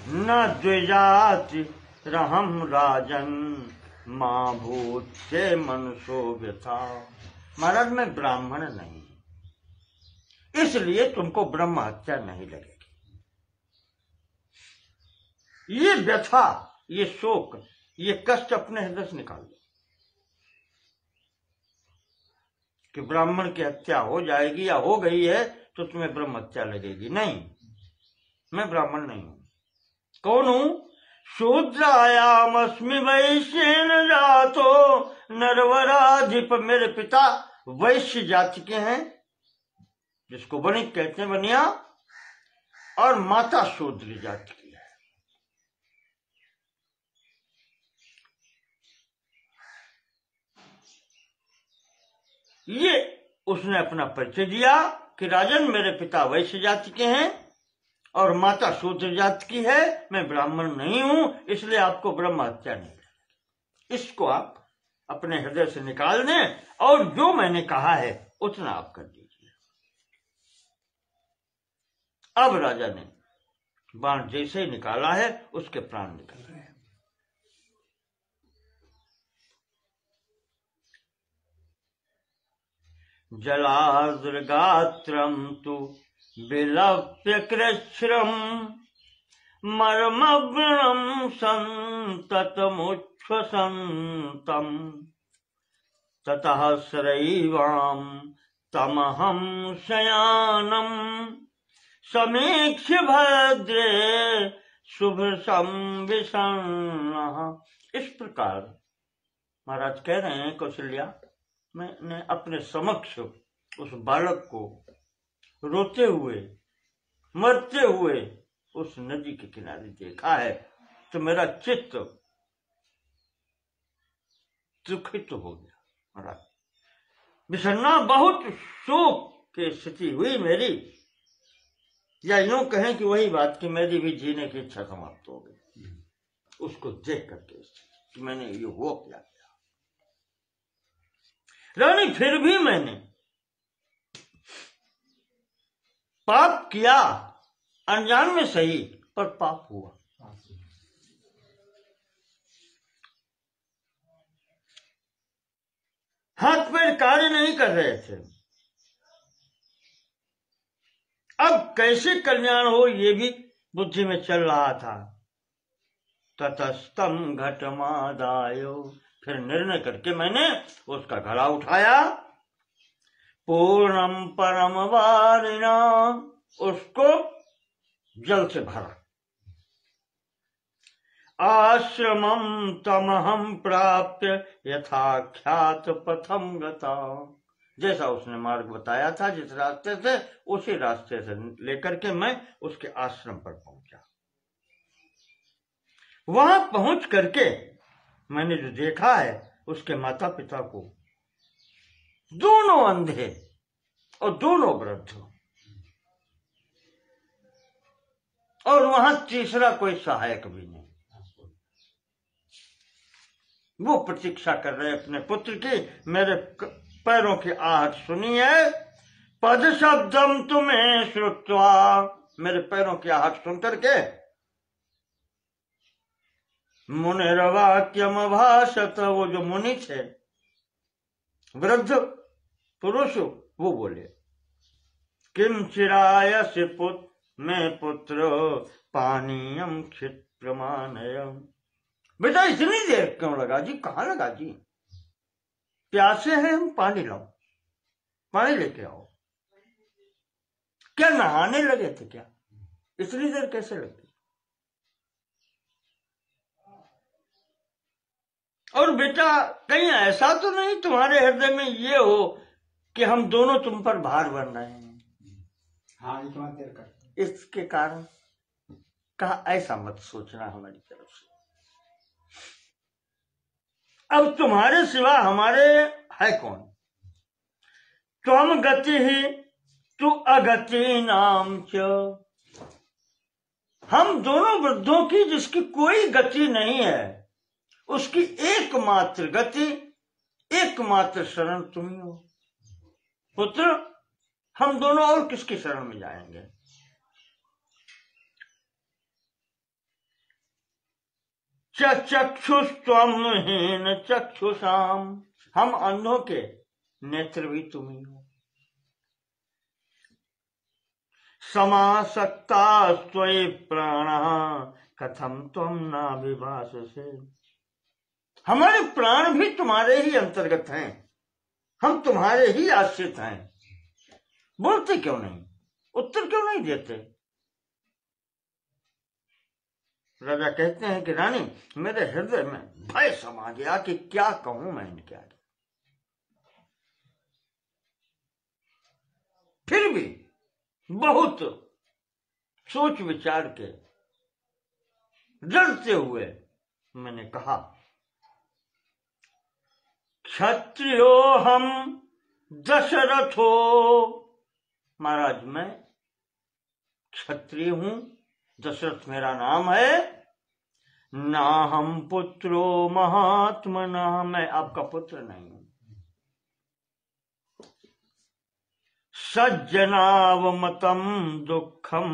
न द्विजाति रहम राजन मां भूत से मनुष्यो व्यथा। महाराज मैं ब्राह्मण नहीं, इसलिए तुमको ब्रह्म हत्या नहीं लगेगी। ये व्यथा, ये शोक, ये कष्ट अपने हृदय से निकाल दो कि ब्राह्मण की हत्या हो जाएगी या हो गई है तो तुम्हें ब्रह्म हत्या लगेगी। नहीं, मैं ब्राह्मण नहीं हूं। कौन हूं? शूद्रायामस्मि वैश्येन जातो नरवराधिप। मेरे पिता वैश्य जाति के हैं, जिसको वणिक कहते हैं, बनिया, और माता शूद्र जाति की है। ये उसने अपना परिचय दिया कि राजन मेरे पिता वैश्य जाति के हैं और माता शूद्र जाति की है, मैं ब्राह्मण नहीं हूं, इसलिए आपको ब्रह्म हत्या नहीं। इसको आप अपने हृदय से निकाल दें और जो मैंने कहा है उतना आप कर दीजिए। अब राजा ने बाण जैसे ही निकाला है उसके प्राण निकल रहे हैं। जलाद्रगात्रम तु विलप्य कृच्छ्रम मर्मव्रणं सन्ततमुच्छ्वसन्तम् ततः शरैवां तमहं शयानम् समीक्ष्य भद्रे शुभ्रसंविषण्णः। इस प्रकार महाराज कह रहे हैं कौशल्या, मैंने अपने समक्ष उस बालक को रोते हुए मरते हुए उस नदी के किनारे देखा है तो मेरा चित्त दुखित हो गया। महाराज विषण्णा, बहुत शोक की स्थिति हुई मेरी, या यूं कहें कि वही बात कि मेरी भी जीने की इच्छा समाप्त हो गई उसको देख करके कि मैंने ये वो क्या किया। रानी, फिर भी मैंने पाप किया, अनजान में सही, पर पाप हुआ। हाथ पैर कार्य नहीं कर रहे थे, अब कैसे कल्याण हो ये भी बुद्धि में चल रहा था। ततस्तम घटमादायो, फिर निर्णय करके मैंने उसका गला उठाया, पूर्णम परम वारिणा, उसको जल से भरा, आश्रमम तमहम प्राप्य यथाख्यात पथम गता, जैसा उसने मार्ग बताया था जिस रास्ते से, उसी रास्ते से लेकर के मैं उसके आश्रम पर पहुंचा। वहां पहुंच करके मैंने जो देखा है उसके माता पिता को, दोनों अंधे और दोनों वृद्ध, और वहां तीसरा कोई सहायक भी नहीं। वो प्रतीक्षा कर रहे अपने पुत्र की। मेरे पैरों की आहट सुनी है, पद शब्दम तुम्हें श्रुत्वा, मेरे पैरों की आहट सुन करके मुनिर्वाक्यम भाषत, वो जो मुनि थे वृद्ध पुरुष, वो बोले, किम चिरायसि में पुत्र पानीयम क्षिप्रमानयम, बेटा इतनी देर क्यों लगा जी? कहाँ लगा जी? प्यासे हैं हम, पानी लाओ, पानी लेके आओ। क्या नहाने लगे थे क्या? इतनी देर कैसे लगी? और बेटा कहीं ऐसा तो नहीं तुम्हारे हृदय में ये हो कि हम दोनों तुम पर भार बन रहे हैं? हाँ, इतना देर कर, इसके कारण कहा ऐसा मत सोचना हमारी तरफ से। अब तुम्हारे सिवा हमारे है कौन? त्वम गति ही तू अगति नाम च, हम दोनों वृद्धों की जिसकी कोई गति नहीं है, उसकी एकमात्र गति, एकमात्र शरण तुम ही हो। पुत्र, हम दोनों और किसकी शरण में जाएंगे? चक्षुस्त्वम हीन चक्षुषाम, हम अंधों के नेत्र भी तुम ही हो। समासक्ता स्वयं प्राण कथम तुम ना विभास से, हमारे प्राण भी तुम्हारे ही अंतर्गत हैं, हम तुम्हारे ही आश्रित हैं। बोलते क्यों नहीं? उत्तर क्यों नहीं देते? राजा कहते हैं कि रानी, मेरे हृदय में भय समा गया कि क्या कहूं मैं इनके आगे। फिर भी बहुत सोच विचार के डरते हुए मैंने कहा, क्षत्रियो हम दशरथो, महाराज मैं क्षत्रिय हूं, दशरथ मेरा नाम है। ना हम पुत्रो महात्मना, मैं आपका पुत्र नहीं हूं। सज्जनावमतम दुखम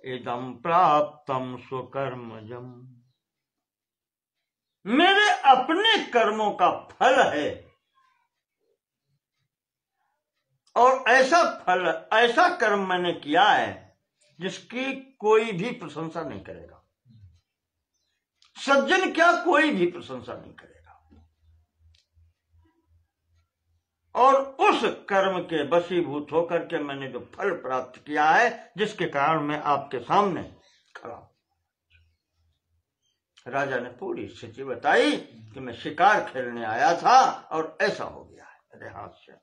इदम प्राप्तम स्वकर्मजम, मेरे अपने कर्मों का फल है, और ऐसा फल, ऐसा कर्म मैंने किया है जिसकी कोई भी प्रशंसा नहीं करेगा। सज्जन क्या, कोई भी प्रशंसा नहीं करेगा। और उस कर्म के वशीभूत होकर के मैंने जो फल प्राप्त किया है, जिसके कारण मैं आपके सामने खड़ा हूं। राजा ने पूरी स्थिति बताई कि मैं शिकार खेलने आया था और ऐसा हो गया है, मेरे हाथ से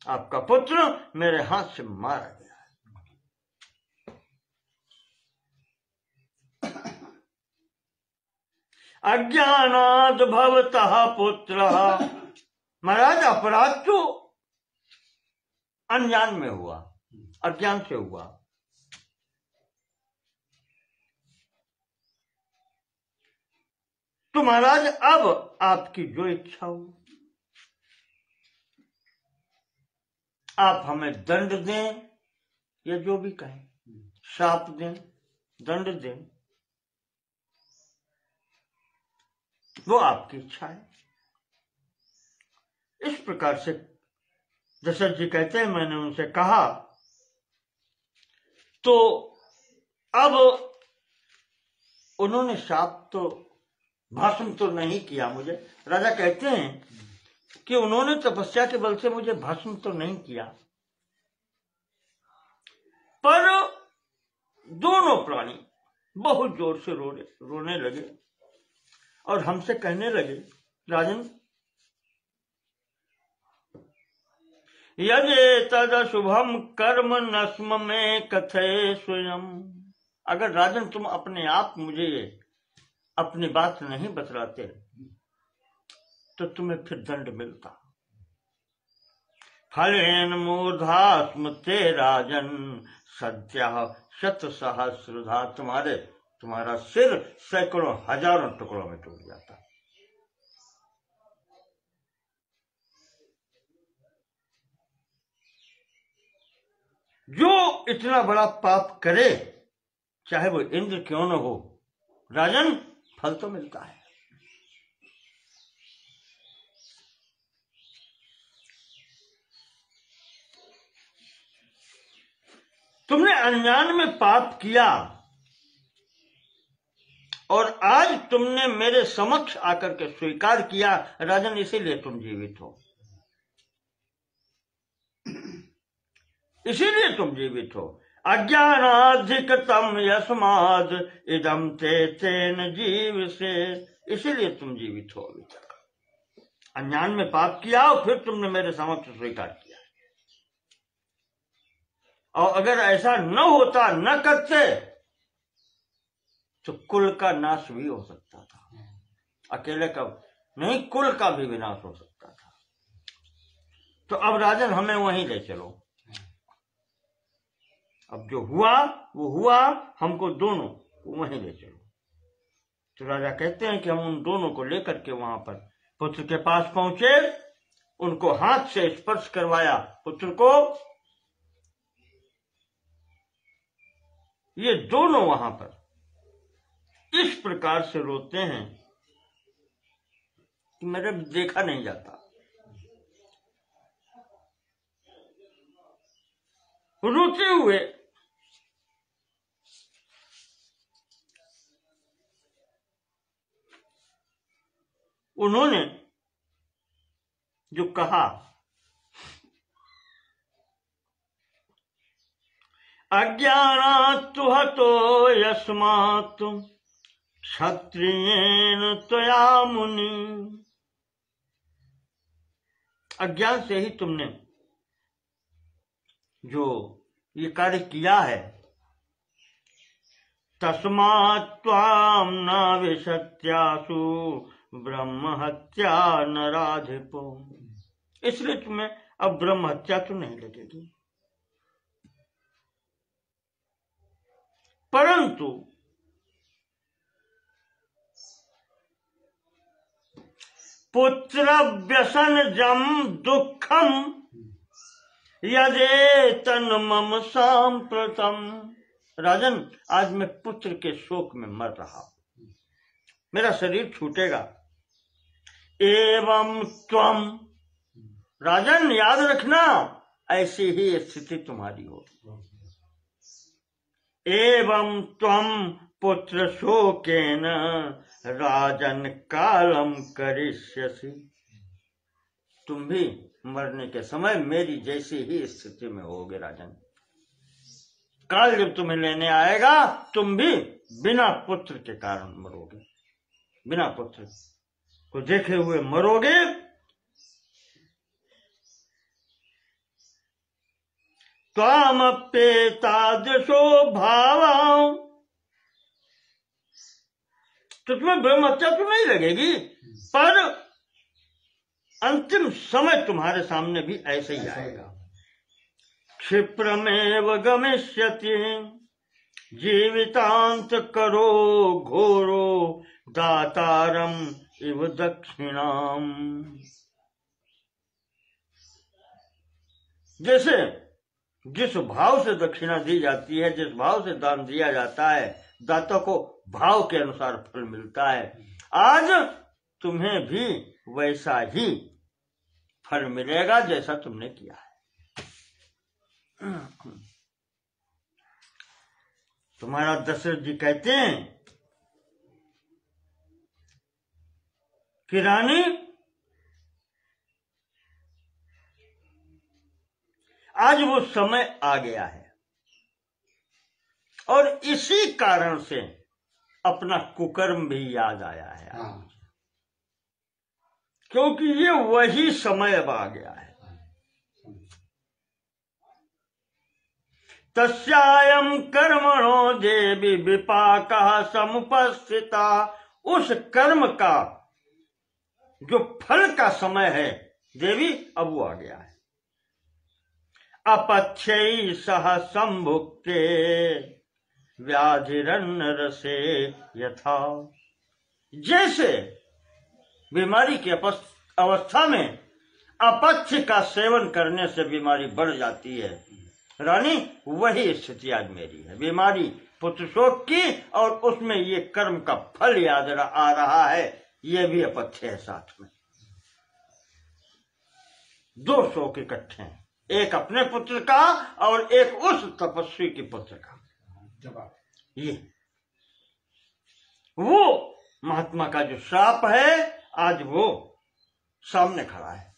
आपका पुत्र मेरे हाथ से मारा गया है। अज्ञानाद भवतः पुत्र, महाराज अपराध तो अनजान में हुआ, अज्ञान से हुआ। तो महाराज अब आपकी जो इच्छा हो, आप हमें दंड दें या जो भी कहें, शाप दें, दंड दें, वो आपकी इच्छा है। इस प्रकार से दशरथ जी कहते हैं, मैंने उनसे कहा तो अब उन्होंने शाप तो, भाषण तो नहीं किया मुझे। राजा कहते हैं कि उन्होंने तपस्या के बल से मुझे भाषण तो नहीं किया, पर दोनों प्राणी बहुत जोर से रोने लगे और हमसे कहने लगे, राजन यदि तद शुभम कर्म नस्म में कथे स्वयं, अगर राजन तुम अपने आप मुझे अपनी बात नहीं बतलाते तो तुम्हें फिर दंड मिलता। फलेन मूर्धा स्मृते राजन सद्य शत सहस्रधा, तुम्हारा सिर सैकड़ों हजारों टुकड़ों में टूट जाता। जो इतना बड़ा पाप करे, चाहे वो इंद्र क्यों न हो, राजन फल तो मिलता है। तुमने अनजान में पाप किया और आज तुमने मेरे समक्ष आकर के स्वीकार किया, राजन इसीलिए तुम जीवित हो, इसीलिए तुम जीवित हो। अज्ञानाधिकतम यस्माद इदम ते तेन जीव से, इसीलिए तुम जीवित हो अभी तक। अज्ञान में पाप किया और फिर तुमने मेरे समक्ष स्वीकार किया। और अगर ऐसा न होता, न करते, तो कुल का नाश भी हो सकता था। अकेले का नहीं, कुल का भी विनाश हो सकता था। तो अब राजन हमें वहीं ले चलो। अब जो हुआ वो हुआ, हमको दोनों को वहीं ले चलो। तो राजा कहते हैं कि हम उन दोनों को लेकर के वहां पर पुत्र के पास पहुंचे, उनको हाथ से स्पर्श करवाया पुत्र को। ये दोनों वहां पर इस प्रकार से रोते हैं कि मेरे देखा नहीं जाता। रोते हुए उन्होंने जो कहा, अज्ञानात्तु हतो यस्मात् क्षत्रियेण त्वया मुनि, अज्ञान से ही तुमने जो ये कार्य किया है, तस्मात् त्वां न विशत्यासु ब्रह्म हत्या नराधिपो, इसलिए तुम्हें अब ब्रह्म हत्या तो नहीं लगेगी। परंतु पुत्र व्यसन जम दुखम यदे तन मम सांप्रतम। राजन, आज मैं पुत्र के शोक में मर रहा हूं, मेरा शरीर छूटेगा। एवं त्वम, राजन याद रखना, ऐसी ही स्थिति तुम्हारी होगी। एवं त्वम पुत्र शोकेन राजन कालम करिष्यसि। तुम भी मरने के समय मेरी जैसी ही स्थिति में होगे राजन। काल जब तुम्हें लेने आएगा, तुम भी बिना पुत्र के कारण मरोगे, बिना पुत्र को देखे हुए मरोगे। त्वामप्येतादृशो भावः, तो तुम्हें ब्रह्महत्या तो नहीं लगेगी, पर अंतिम समय तुम्हारे सामने भी ऐसे ही आएगा। क्षिप्रमेव गमिष्यति जीवितांत करो घोरो दातारम इव दक्षिणाम। जैसे जिस भाव से दक्षिणा दी जाती है, जिस भाव से दान दिया जाता है, दाता को भाव के अनुसार फल मिलता है। आज तुम्हें भी वैसा ही फल मिलेगा जैसा तुमने किया है। तुम्हारा दशरथ जी कहते हैं कि रानी, आज वो समय आ गया है और इसी कारण से अपना कुकर्म भी याद आया है। क्योंकि ये वही समय अब आ गया है। तस्यायम कर्मणो देवी विपाकः समुपस्थिता। उस कर्म का जो फल का समय है देवी, अब वो आ गया है। अपच्छै सह संभुक्ते व्याधिरन्न रसे यथा। जैसे बीमारी की अवस्था में अपच्छ का सेवन करने से बीमारी बढ़ जाती है, रानी वही स्थिति आज मेरी है। बीमारी पुत्र शोक की, और उसमें ये कर्म का फल याद आ रहा है, ये भी अपच्छ है साथ में। दो शोक इकट्ठे हैं, एक अपने पुत्र का और एक उस तपस्वी के पुत्र का। ये वो महात्मा का जो श्राप है, आज वो सामने खड़ा है।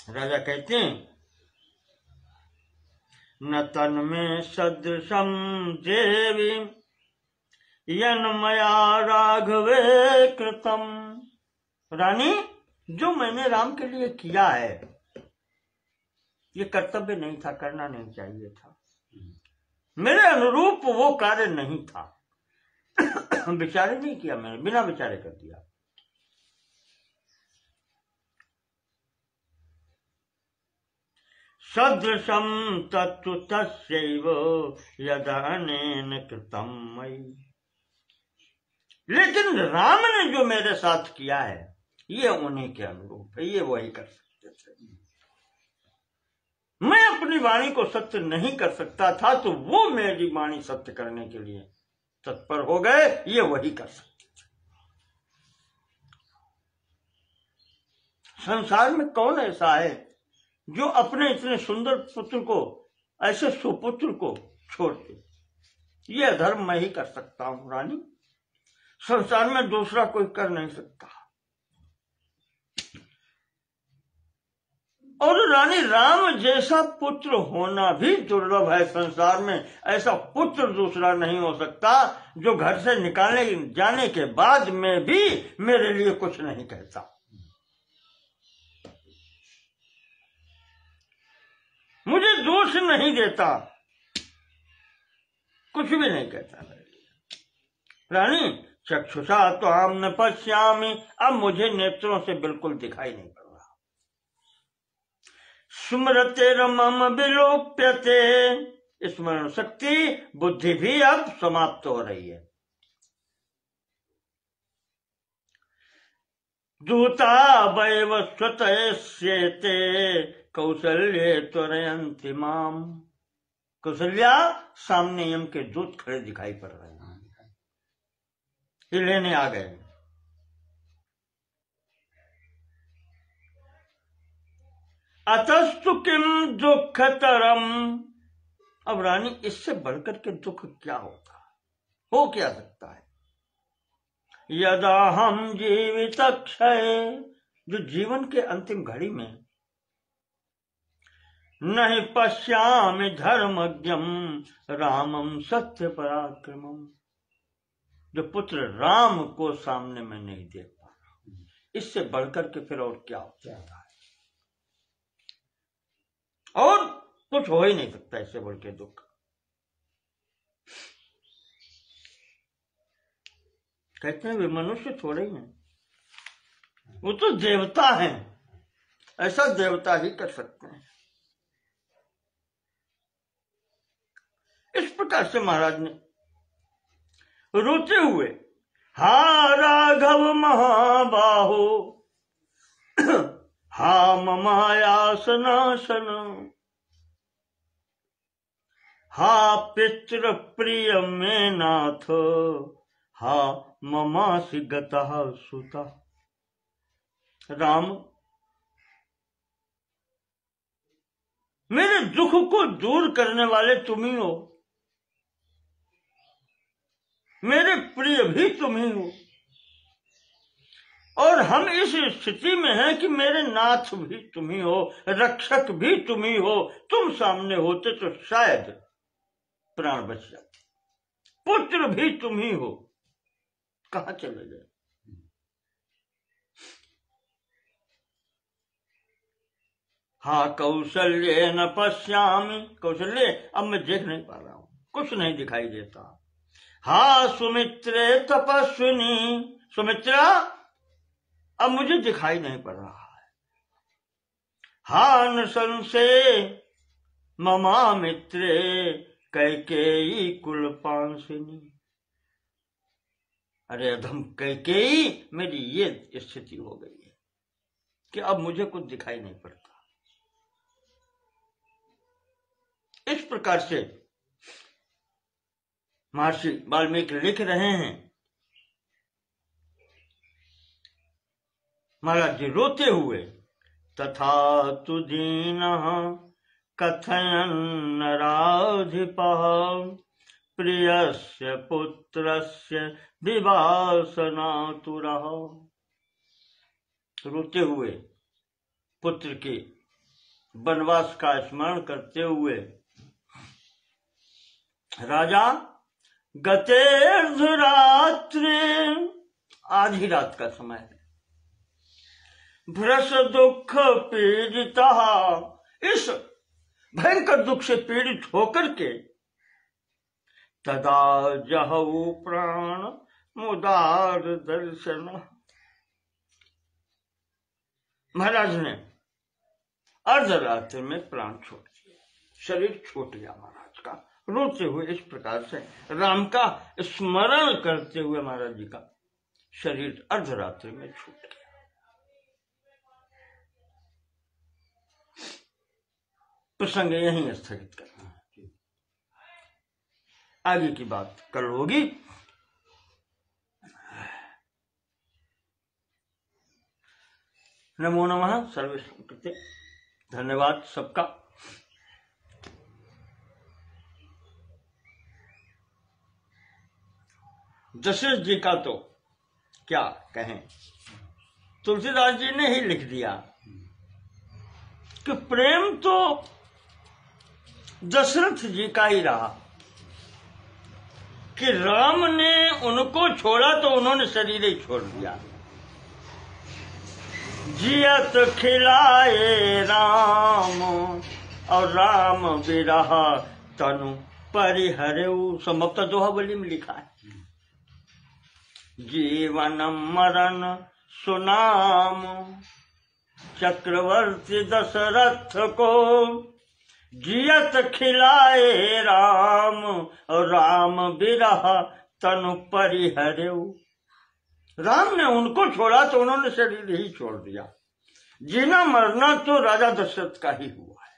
राजा कहते हैं, न तन्मे सदृशम देवी यन्मया राघवे कृतम। रानी, जो मैंने राम के लिए किया है, ये कर्तव्य नहीं था, करना नहीं चाहिए था, मेरे अनुरूप वो कार्य नहीं था। विचारे नहीं किया, मैंने बिना विचारे कर दिया। सदृशम तत्तु तस्यैव यदनेन कृतम मयि। लेकिन राम ने जो मेरे साथ किया है, ये उन्हीं के अनुरूप है, ये वही कर सकते थे। मैं अपनी वाणी को सत्य नहीं कर सकता था, तो वो मेरी वाणी सत्य करने के लिए तत्पर हो गए, ये वही कर सकते थे। संसार में कौन ऐसा है जो अपने इतने सुंदर पुत्र को, ऐसे सुपुत्र को छोड़ दे? ये अधर्म मैं ही कर सकता हूं रानी, संसार में दूसरा कोई कर नहीं सकता। और रानी, राम जैसा पुत्र होना भी दुर्लभ है संसार में। ऐसा पुत्र दूसरा नहीं हो सकता जो घर से निकालने जाने के बाद में भी मेरे लिए कुछ नहीं कहता। मुझे दोष नहीं देता, कुछ भी नहीं कहता मेरे लिए। रानी, चक्षुषा त्वाम न पश्यामि, अब मुझे नेत्रों से बिल्कुल दिखाई नहीं पड़ रहा। स्मृतिर्मम विलोप्यते, स्मरण शक्ति बुद्धि भी अब समाप्त हो रही है। दूता वैव स्वतयस्येते कौशल्ये त्वरयन्ति माम। कौशल्या सामने यम के दूत खड़े दिखाई पड़ रहे हैं, ये लेने आ गए। अतस्तु किम दुःखतरम, अब रानी इससे बढ़कर के दुख क्या होता है, हो क्या सकता है। यदा हम जीवित क्षय, जो जीवन के अंतिम घड़ी में नहीं पश्यामि धर्मज्ञम रामम सत्य पराक्रमम, जो पुत्र राम को सामने में नहीं देख पा रहा, इससे बढ़कर के फिर और क्या हो सकता है। और कुछ हो ही नहीं सकता इससे बढ़ के दुख। कहते हैं वे मनुष्य थोड़े ही हैं, वो तो देवता हैं, ऐसा देवता ही कर सकते हैं। इस प्रकार से महाराज ने रोते हुए, हा राघव महाबाहो हा ममायासनाशन, हा पितृ प्रिय में नाथ हा ममासि गतः सुता। राम, मेरे दुख को दूर करने वाले तुम ही हो, मेरे प्रिय भी तुम ही हो, और हम इस स्थिति में हैं कि मेरे नाथ भी तुम ही हो, रक्षक भी तुम ही हो। तुम सामने होते तो शायद प्राण बच जाते, पुत्र भी तुम ही हो, कहां चले गए। हा कौशल्य न पश्यामि, कौशल्य अब मैं देख नहीं पा रहा हूं, कुछ नहीं दिखाई देता। हा सुमित्रे तपस्विनी, सुमित्रा अब मुझे दिखाई नहीं पड़ रहा है। हा न संशय ममा मित्रे कैकेयी कुल पांसिनी, अरे अधम कैकेयी, मेरी ये स्थिति हो गई है कि अब मुझे कुछ दिखाई नहीं पड़ता। इस प्रकार से महर्षि वाल्मीकि लिख रहे हैं। महाराज जी रोते हुए, तथा तु दीनः कथयन् नराधिपः प्रियस्य पुत्रस्य विवासनातुरः, रोते हुए पुत्र के वनवास का स्मरण करते हुए राजा गतेर्धरात्रे, आधी रात का समय है, भ्रश दुख पीड़िता, इस भयंकर दुख से पीड़ित होकर के तदा जहऊ प्राण मुदार दर्शन, महाराज ने अर्धरात्रि में प्राण छोड़ दिए, शरीर छूट गया महाराज का। रोते हुए इस प्रकार से राम का स्मरण करते हुए महाराज जी का शरीर अर्धरात्रि में छूट गया। प्रसंग यहीं स्थगित करना है, आगे की बात कल होगी। नमो नमः सर्वे कृते, धन्यवाद सबका। दशरथ जी का तो क्या कहें, तुलसीदास जी ने ही लिख दिया कि प्रेम तो दशरथ जी का ही रहा कि राम ने उनको छोड़ा तो उन्होंने शरीर ही छोड़ दिया। जियत खिलाए राम और राम विरह तनु परिहरेऊ, संभवतः दोहावली में लिखा है। जीवन मरण सुनाम चक्रवर्ती दशरथ को जियत खिलाए राम, और राम बिरह तनु परिहरेऊ। राम ने उनको छोड़ा तो उन्होंने शरीर ही छोड़ दिया। जीना मरना तो राजा दशरथ का ही हुआ है,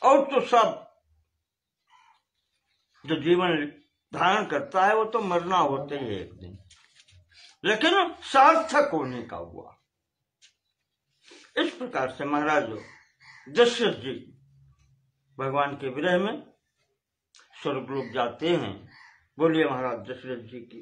और तो सब जो जीवन धारण करता है वो तो मरना होते ही एक दिन, लेकिन सार्थक होने का हुआ। इस प्रकार से महाराज दशरथ जी भगवान के विरह में स्वर्गलोक जाते हैं। बोलिए महाराज दशरथ जी की।